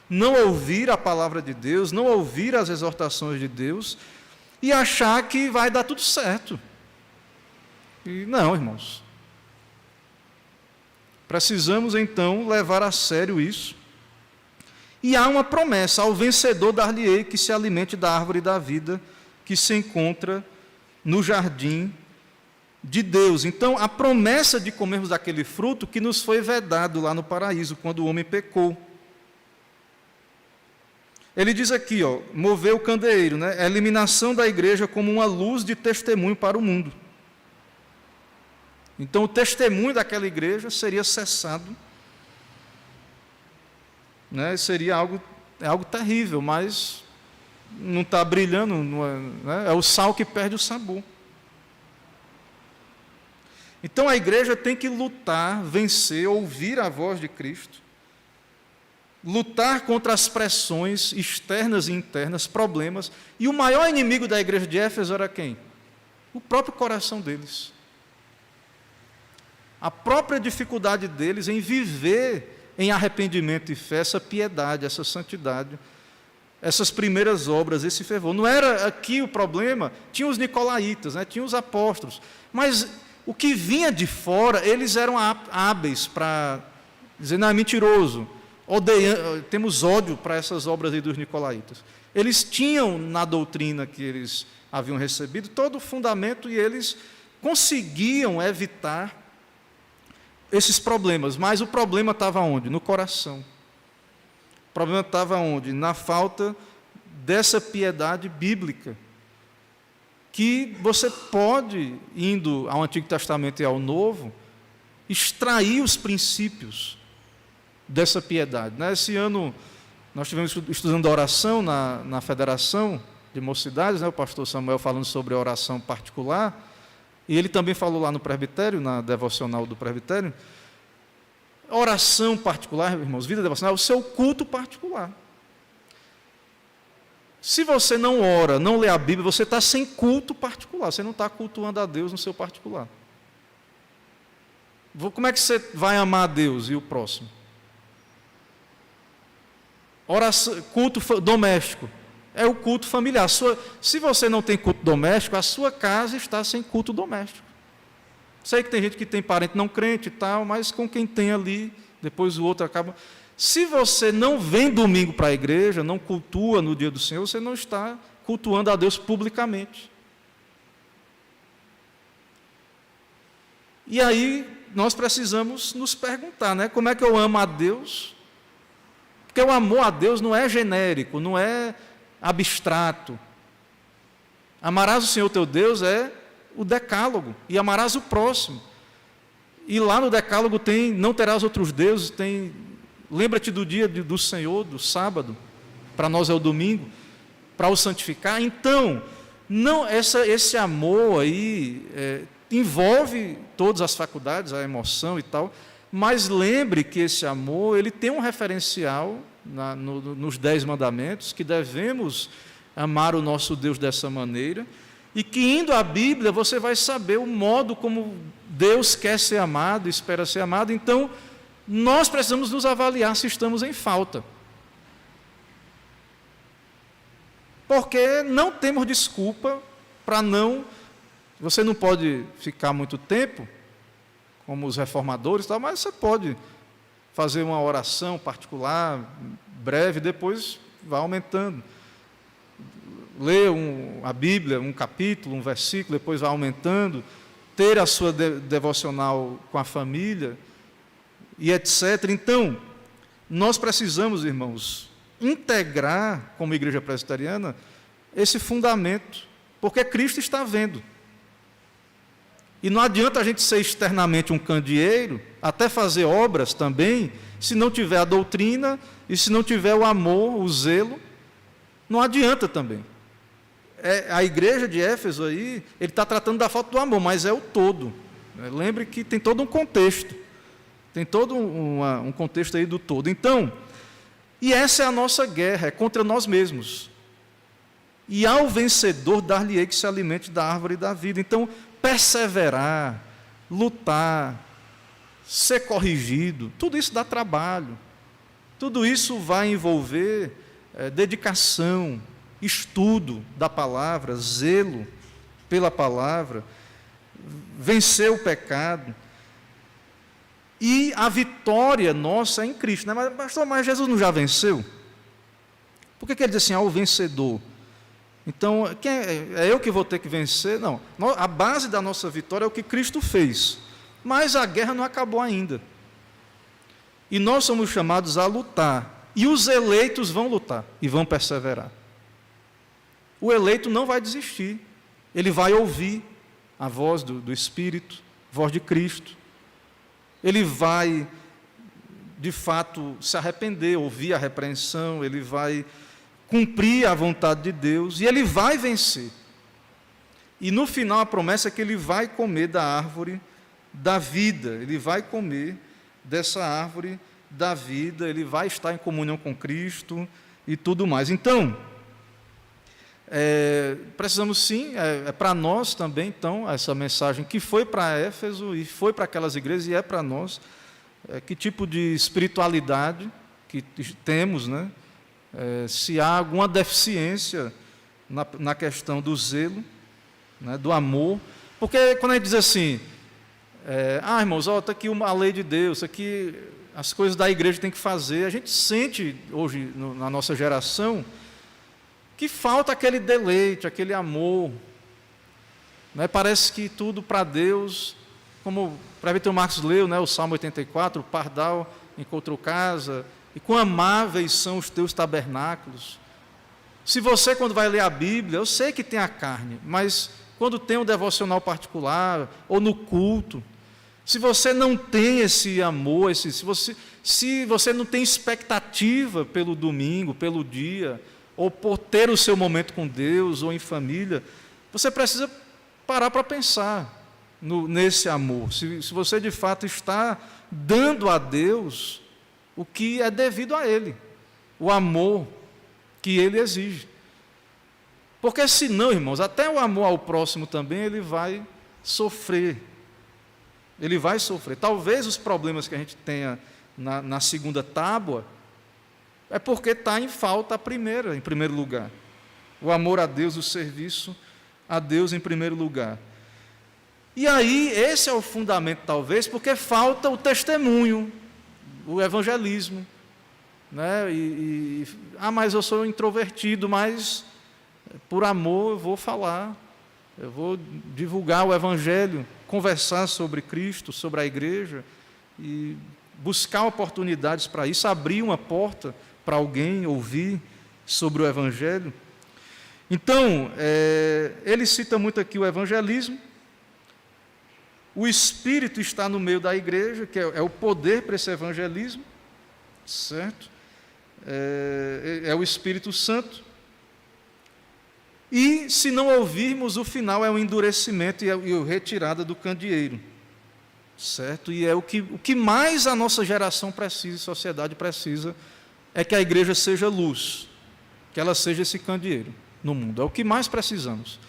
não ouvir a palavra de Deus, não ouvir as exortações de Deus, e achar que vai dar tudo certo. E não, irmãos. Precisamos, então, levar a sério isso. E há uma promessa, ao vencedor dar-lhe-ei que se alimente da árvore da vida, que se encontra no jardim de Deus. Então, a promessa de comermos daquele fruto que nos foi vedado lá no paraíso, quando o homem pecou. Ele diz aqui, mover o candeeiro, né? A eliminação da igreja como uma luz de testemunho para o mundo. Então, o testemunho daquela igreja seria cessado, né? Seria algo terrível, mas não está brilhando, né? É o sal que perde o sabor. Então a igreja tem que lutar, vencer, ouvir a voz de Cristo, lutar contra as pressões externas e internas, problemas. E o maior inimigo da igreja de Éfeso era quem? O próprio coração deles. A própria dificuldade deles em viver em arrependimento e fé, essa piedade, essa santidade, essas primeiras obras, esse fervor. Não era aqui o problema, tinha os nicolaítas, né? Tinha os apóstolos, mas o que vinha de fora, eles eram hábeis para dizer, não, é mentiroso, temos ódio para essas obras aí dos nicolaítas. Eles tinham na doutrina que eles haviam recebido todo o fundamento e eles conseguiam evitar esses problemas, mas o problema estava onde? No coração. O problema estava onde? Na falta dessa piedade bíblica, que você pode, indo ao Antigo Testamento e ao Novo, extrair os princípios dessa piedade. Esse ano, nós estivemos estudando a oração na Federação de Mocidades, o pastor Samuel falando sobre a oração particular, e ele também falou lá no presbitério, na devocional do presbitério, oração particular, irmãos, vida devocional, é o seu culto particular. Se você não ora, não lê a Bíblia, você está sem culto particular, você não está cultuando a Deus no seu particular. Como é que você vai amar a Deus e o próximo? Oração, culto doméstico. É o culto familiar. Se você não tem culto doméstico, a sua casa está sem culto doméstico. Sei que tem gente que tem parente não crente e tal, mas com quem tem ali, depois o outro acaba. Se você não vem domingo para a igreja, não cultua no dia do Senhor, você não está cultuando a Deus publicamente. E aí nós precisamos nos perguntar, né? Como é que eu amo a Deus? Porque o amor a Deus não é genérico, não é abstrato. Amarás o Senhor teu Deus é o decálogo, e amarás o próximo. E lá no decálogo tem, não terás outros deuses, tem, lembra-te do dia do Senhor, do sábado, para nós é o domingo, para o santificar. Então, não, esse amor aí envolve todas as faculdades, a emoção e tal, mas lembre que esse amor, ele tem um referencial nos 10 mandamentos, que devemos amar o nosso Deus dessa maneira, e que indo à Bíblia você vai saber o modo como Deus quer ser amado, espera ser amado. Então, nós precisamos nos avaliar se estamos em falta. Porque não temos desculpa para não... Você não pode ficar muito tempo, como os reformadores, tal, mas você pode fazer uma oração particular, breve, depois vai aumentando. Ler a Bíblia, um capítulo, um versículo, depois vai aumentando, ter a sua devocional com a família, e etc. Então, nós precisamos, irmãos, integrar, como igreja presbiteriana, esse fundamento, porque Cristo está vendo. E não adianta a gente ser externamente um candeeiro, até fazer obras também, se não tiver a doutrina e se não tiver o amor, o zelo, não adianta também. A igreja de Éfeso aí, ele está tratando da falta do amor, mas é o todo. Lembre que tem todo um contexto, tem todo um contexto aí do todo. Então, e essa é a nossa guerra, é contra nós mesmos. E ao vencedor dar-lhe-ei que se alimente da árvore da vida. Então, perseverar, lutar, ser corrigido, tudo isso dá trabalho. Tudo isso vai envolver dedicação, estudo da palavra, zelo pela palavra, vencer o pecado. E a vitória nossa é em Cristo. Né? Mas, pastor, mas Jesus não já venceu? Por que ele diz assim, o vencedor? Então, é eu que vou ter que vencer? Não, a base da nossa vitória é o que Cristo fez, mas a guerra não acabou ainda, e nós somos chamados a lutar, e os eleitos vão lutar, e vão perseverar. O eleito não vai desistir, ele vai ouvir a voz do Espírito, voz de Cristo, ele vai, de fato, se arrepender, ouvir a repreensão, ele vai cumprir a vontade de Deus, e ele vai vencer. E no final a promessa é que ele vai comer da árvore da vida, ele vai comer dessa árvore da vida, ele vai estar em comunhão com Cristo e tudo mais. Então, precisamos sim, para nós também, então, essa mensagem que foi para Éfeso e foi para aquelas igrejas e é para nós, que tipo de espiritualidade que temos, né? Se há alguma deficiência na questão do zelo, né, do amor, porque quando a gente diz assim, irmãos, está aqui a lei de Deus, aqui as coisas da igreja tem que fazer, a gente sente hoje na nossa geração que falta aquele deleite, aquele amor, né? Parece que tudo para Deus, como o presbítero Marcos leu, né, o Salmo 84, o pardal encontrou casa, e quão amáveis são os teus tabernáculos. Se você, quando vai ler a Bíblia, eu sei que tem a carne, mas quando tem um devocional particular, ou no culto, se você não tem esse amor, se você não tem expectativa pelo domingo, pelo dia, ou por ter o seu momento com Deus, ou em família, você precisa parar para pensar nesse amor. Se você de fato está dando a Deus o que é devido a Ele, o amor que Ele exige. Porque senão, irmãos, até o amor ao próximo também, ele vai sofrer. Ele vai sofrer. Talvez os problemas que a gente tenha na segunda tábua é porque está em falta a primeira, em primeiro lugar. O amor a Deus, o serviço a Deus em primeiro lugar. E aí, esse é o fundamento, talvez, porque falta o testemunho, o evangelismo, né? Mas eu sou introvertido, mas por amor eu vou falar, eu vou divulgar o evangelho, conversar sobre Cristo, sobre a igreja, e buscar oportunidades para isso, abrir uma porta para alguém ouvir sobre o evangelho. Então, ele cita muito aqui o evangelismo. O Espírito está no meio da igreja, que é o poder para esse evangelismo, certo? É o Espírito Santo. E, se não ouvirmos, o final é o endurecimento e a retirada do candeeiro, certo? E é o que mais a nossa geração precisa, a sociedade precisa, é que a igreja seja luz, que ela seja esse candeeiro no mundo. É o que mais precisamos.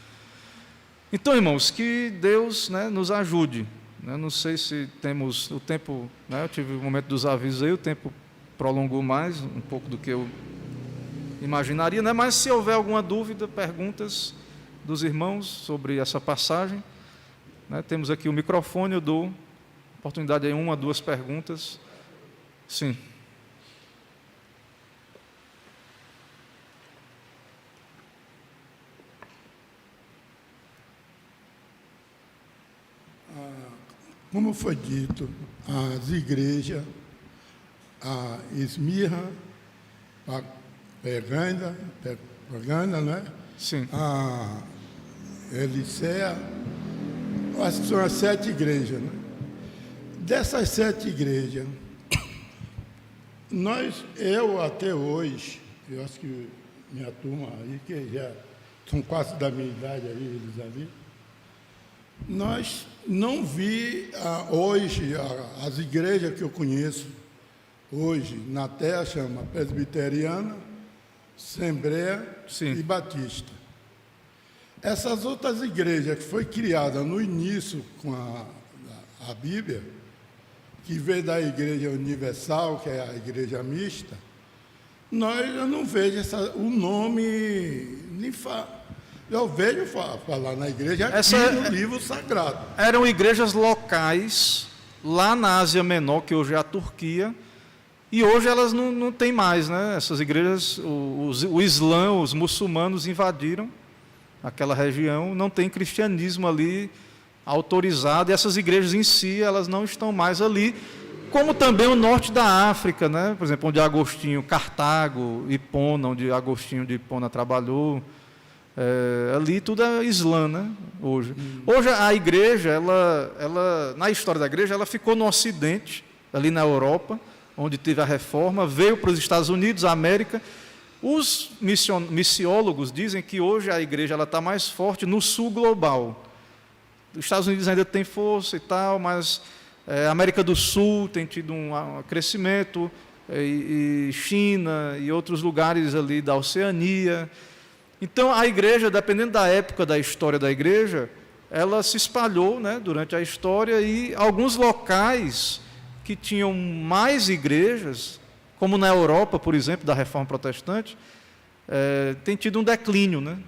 Então, irmãos, que Deus, né, nos ajude. Não sei se temos o tempo, né, eu tive o momento dos avisos aí, o tempo prolongou mais, um pouco do que eu imaginaria, né? Mas se houver alguma dúvida, perguntas dos irmãos sobre essa passagem, né, temos aqui o microfone, eu dou oportunidade aí, 1 a 2 perguntas. Sim.
Como foi dito, as igrejas, a Esmirna, a Pegana, né?
Sim.
A Elicéia, são as 7 igrejas, né? Dessas 7 igrejas, eu até hoje, eu acho que minha turma aí, que já são quase da minha idade aí, eles ali, nós não vi hoje, as igrejas que eu conheço hoje na Terra, chama Presbiteriana, Assembleia e Batista. Essas outras igrejas que foi criada no início com a Bíblia, que veio da Igreja Universal, que é a Igreja Mista, eu não vejo o nome, eu vejo falar na igreja aqui no livro sagrado.
Eram igrejas locais, lá na Ásia Menor, que hoje é a Turquia, e hoje elas não têm mais, né? Essas igrejas, o Islã, os muçulmanos invadiram aquela região, não tem cristianismo ali autorizado, e essas igrejas em si, elas não estão mais ali, como também o norte da África, né? Por exemplo, onde Agostinho, Cartago, Hipona, onde Agostinho de Hipona trabalhou, ali tudo é Islã, né? Hoje a igreja, ela, na história da igreja, ela ficou no Ocidente, ali na Europa, onde teve a reforma, veio para os Estados Unidos, a América. Os missiólogos dizem que hoje a igreja está mais forte no sul global. Os Estados Unidos ainda tem força e tal, mas América do Sul tem tido um crescimento, e China e outros lugares ali da Oceania. Então, a igreja, dependendo da época da história da igreja, ela se espalhou, né, durante a história, e alguns locais que tinham mais igrejas, como na Europa, por exemplo, da Reforma Protestante, tem tido um declínio, né?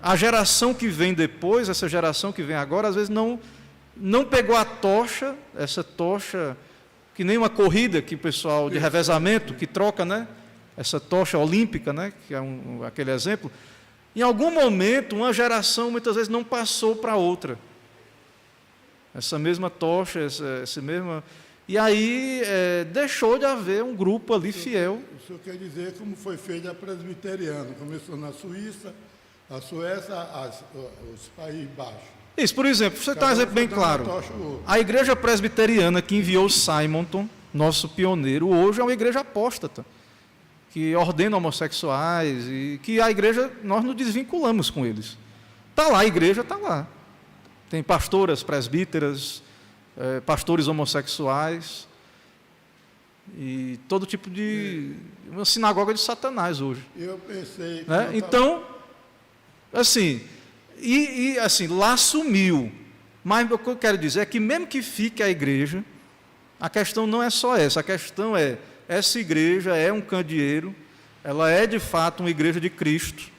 A geração que vem depois, essa geração que vem agora, às vezes não pegou a tocha, essa tocha, que nem uma corrida que o pessoal de revezamento, que troca, né, essa tocha olímpica, né, que é aquele exemplo. Em algum momento, uma geração, muitas vezes, não passou para outra. Essa mesma tocha, essa mesma... E aí deixou de haver um grupo ali fiel.
O senhor quer dizer como foi feita a presbiteriana? Começou na Suíça, a Suécia, os Países Baixos.
Isso, por exemplo, você dá um exemplo bem claro. A igreja presbiteriana que enviou Simonton, nosso pioneiro, hoje é uma igreja apóstata, que ordena homossexuais, e que a igreja, nós nos desvinculamos com eles. Está lá, a igreja está lá. Tem pastoras presbíteras, pastores homossexuais, e todo tipo de... uma sinagoga de Satanás hoje.
Eu pensei...
Né? Então, assim, assim, lá sumiu. Mas o que eu quero dizer é que mesmo que fique a igreja, a questão não é só essa, a questão essa igreja é um candeeiro, ela é de fato uma igreja de Cristo.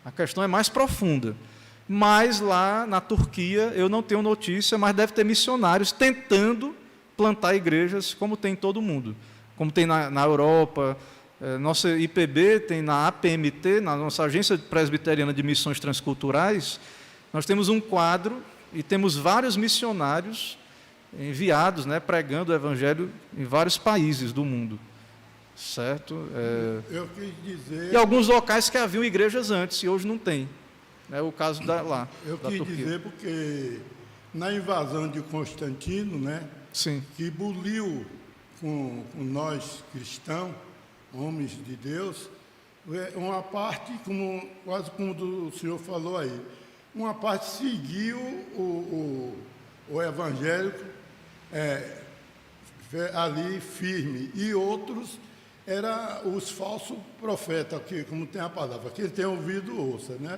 A questão é mais profunda. Mas lá na Turquia, eu não tenho notícia, mas deve ter missionários tentando plantar igrejas, como tem em todo mundo. Como tem na Europa, nossa IPB tem na APMT, na nossa Agência Presbiteriana de Missões Transculturais, nós temos um quadro e temos vários missionários enviados, né, pregando o Evangelho em vários países do mundo. Certo?
Eu quis dizer...
E alguns locais que haviam igrejas antes, e hoje não tem. É o caso lá,
eu
da
quis
Turquia.
dizer porque na invasão de Constantino, né,
Sim.
que buliu com nós cristãos, homens de Deus, uma parte, quase como o senhor falou aí, uma parte seguiu o evangélico ali firme, e outros eram os falsos profetas, que, como tem a palavra, quem tem ouvido ouça, né?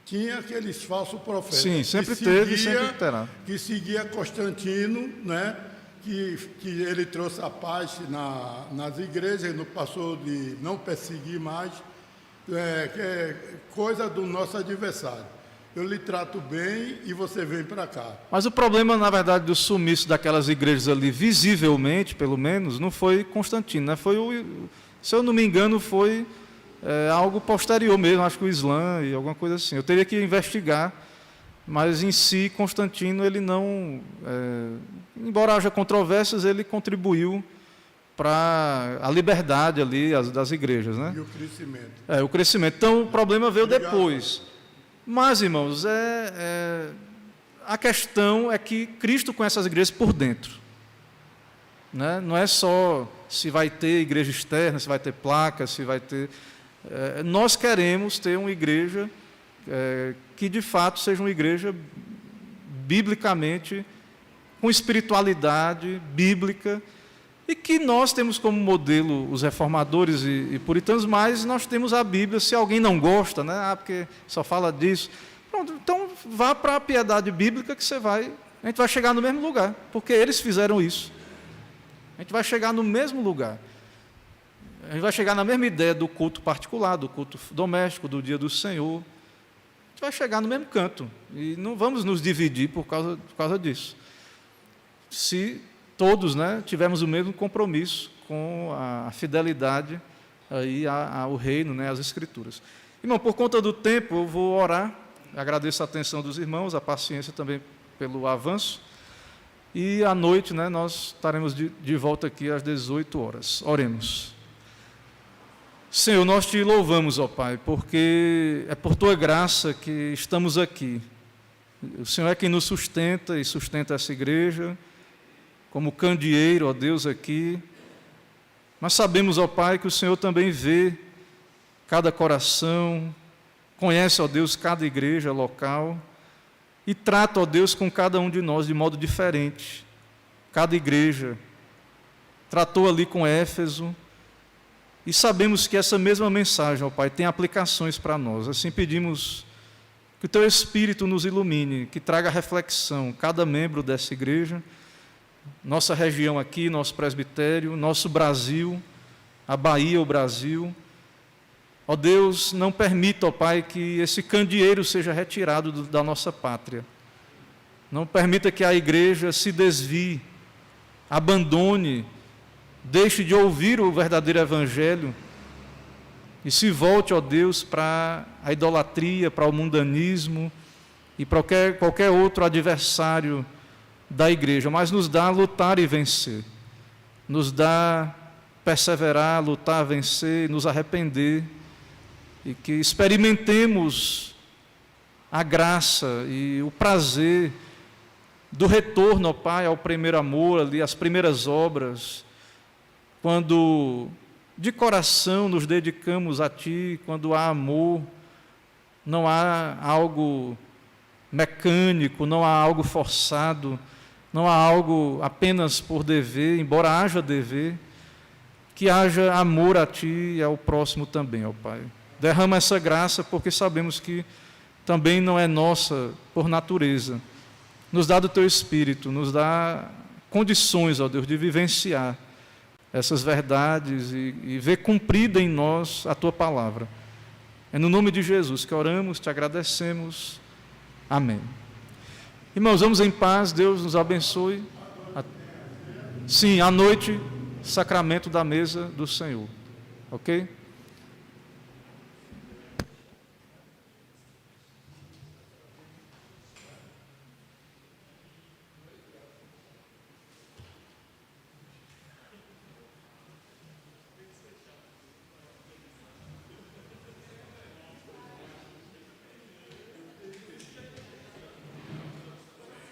Tinha aqueles falsos profetas.
Sim, sempre teve e sempre terá.
Que seguia Constantino, né? Que ele trouxe a paz nas igrejas, não passou de não perseguir mais, que é coisa do nosso adversário. Eu lhe trato bem e você vem para cá.
Mas o problema, na verdade, do sumiço daquelas igrejas ali, visivelmente, pelo menos, não foi Constantino, né? Foi se eu não me engano, foi algo posterior mesmo, acho que o Islã e alguma coisa assim. Eu teria que investigar, mas em si, Constantino, ele não... embora haja controvérsias, ele contribuiu para a liberdade ali das igrejas, né?
E o crescimento.
O crescimento. Então, o problema veio depois. Mas, irmãos, a questão é que Cristo conhece as igrejas por dentro. Né? Não é só se vai ter igreja externa, se vai ter placa, se vai ter... nós queremos ter uma igreja que, de fato, seja uma igreja biblicamente, com espiritualidade bíblica, e que nós temos como modelo os reformadores e puritanos, mas nós temos a Bíblia. Se alguém não gosta, né? Porque só fala disso, pronto, então vá para a piedade bíblica que a gente vai chegar no mesmo lugar, porque eles fizeram isso. A gente vai chegar no mesmo lugar. A gente vai chegar na mesma ideia do culto particular, do culto doméstico, do dia do Senhor. A gente vai chegar no mesmo canto, e não vamos nos dividir por causa disso. Se todos, né, tivermos o mesmo compromisso com a fidelidade aí ao reino, né, às Escrituras. Irmão, por conta do tempo, eu vou orar. Agradeço a atenção dos irmãos, a paciência também pelo avanço. E à noite, né, nós estaremos de volta aqui às 18 horas. Oremos. Senhor, nós te louvamos, ó Pai, porque é por Tua graça que estamos aqui. O Senhor é quem nos sustenta e sustenta essa igreja, como candeeiro, ó Deus, aqui. Mas sabemos, ó Pai, que o Senhor também vê cada coração, conhece, ó Deus, cada igreja local e trata, ó Deus, com cada um de nós de modo diferente. cada igreja, tratou ali com Éfeso, e sabemos que essa mesma mensagem, ó Pai, tem aplicações para nós. Assim pedimos que o Teu Espírito nos ilumine, que traga reflexão, cada membro dessa igreja, nossa região aqui, nosso presbitério, nosso Brasil, a Bahia, o Brasil. Ó Deus, não permita, ó Pai, que esse candeeiro seja retirado da nossa pátria. Não permita que a igreja se desvie, abandone, deixe de ouvir o verdadeiro evangelho e se volte, ó Deus, para a idolatria, para o mundanismo e para qualquer outro adversário da igreja, mas nos dá lutar e vencer, nos dá perseverar, lutar, vencer, nos arrepender, e que experimentemos a graça e o prazer do retorno, ó Pai, ao primeiro amor, ali, às primeiras obras, quando de coração nos dedicamos a Ti, quando há amor, não há algo mecânico, não há algo forçado, não há algo apenas por dever, embora haja dever, que haja amor a Ti e ao próximo também, ó Pai. Derrama essa graça, porque sabemos que também não é nossa por natureza. Nos dá do Teu Espírito, nos dá condições, ó Deus, de vivenciar essas verdades e ver cumprida em nós a Tua palavra. É no nome de Jesus que oramos, Te agradecemos. Amém. Irmãos, vamos em paz, Deus nos abençoe. Sim, à noite, sacramento da mesa do Senhor. Ok?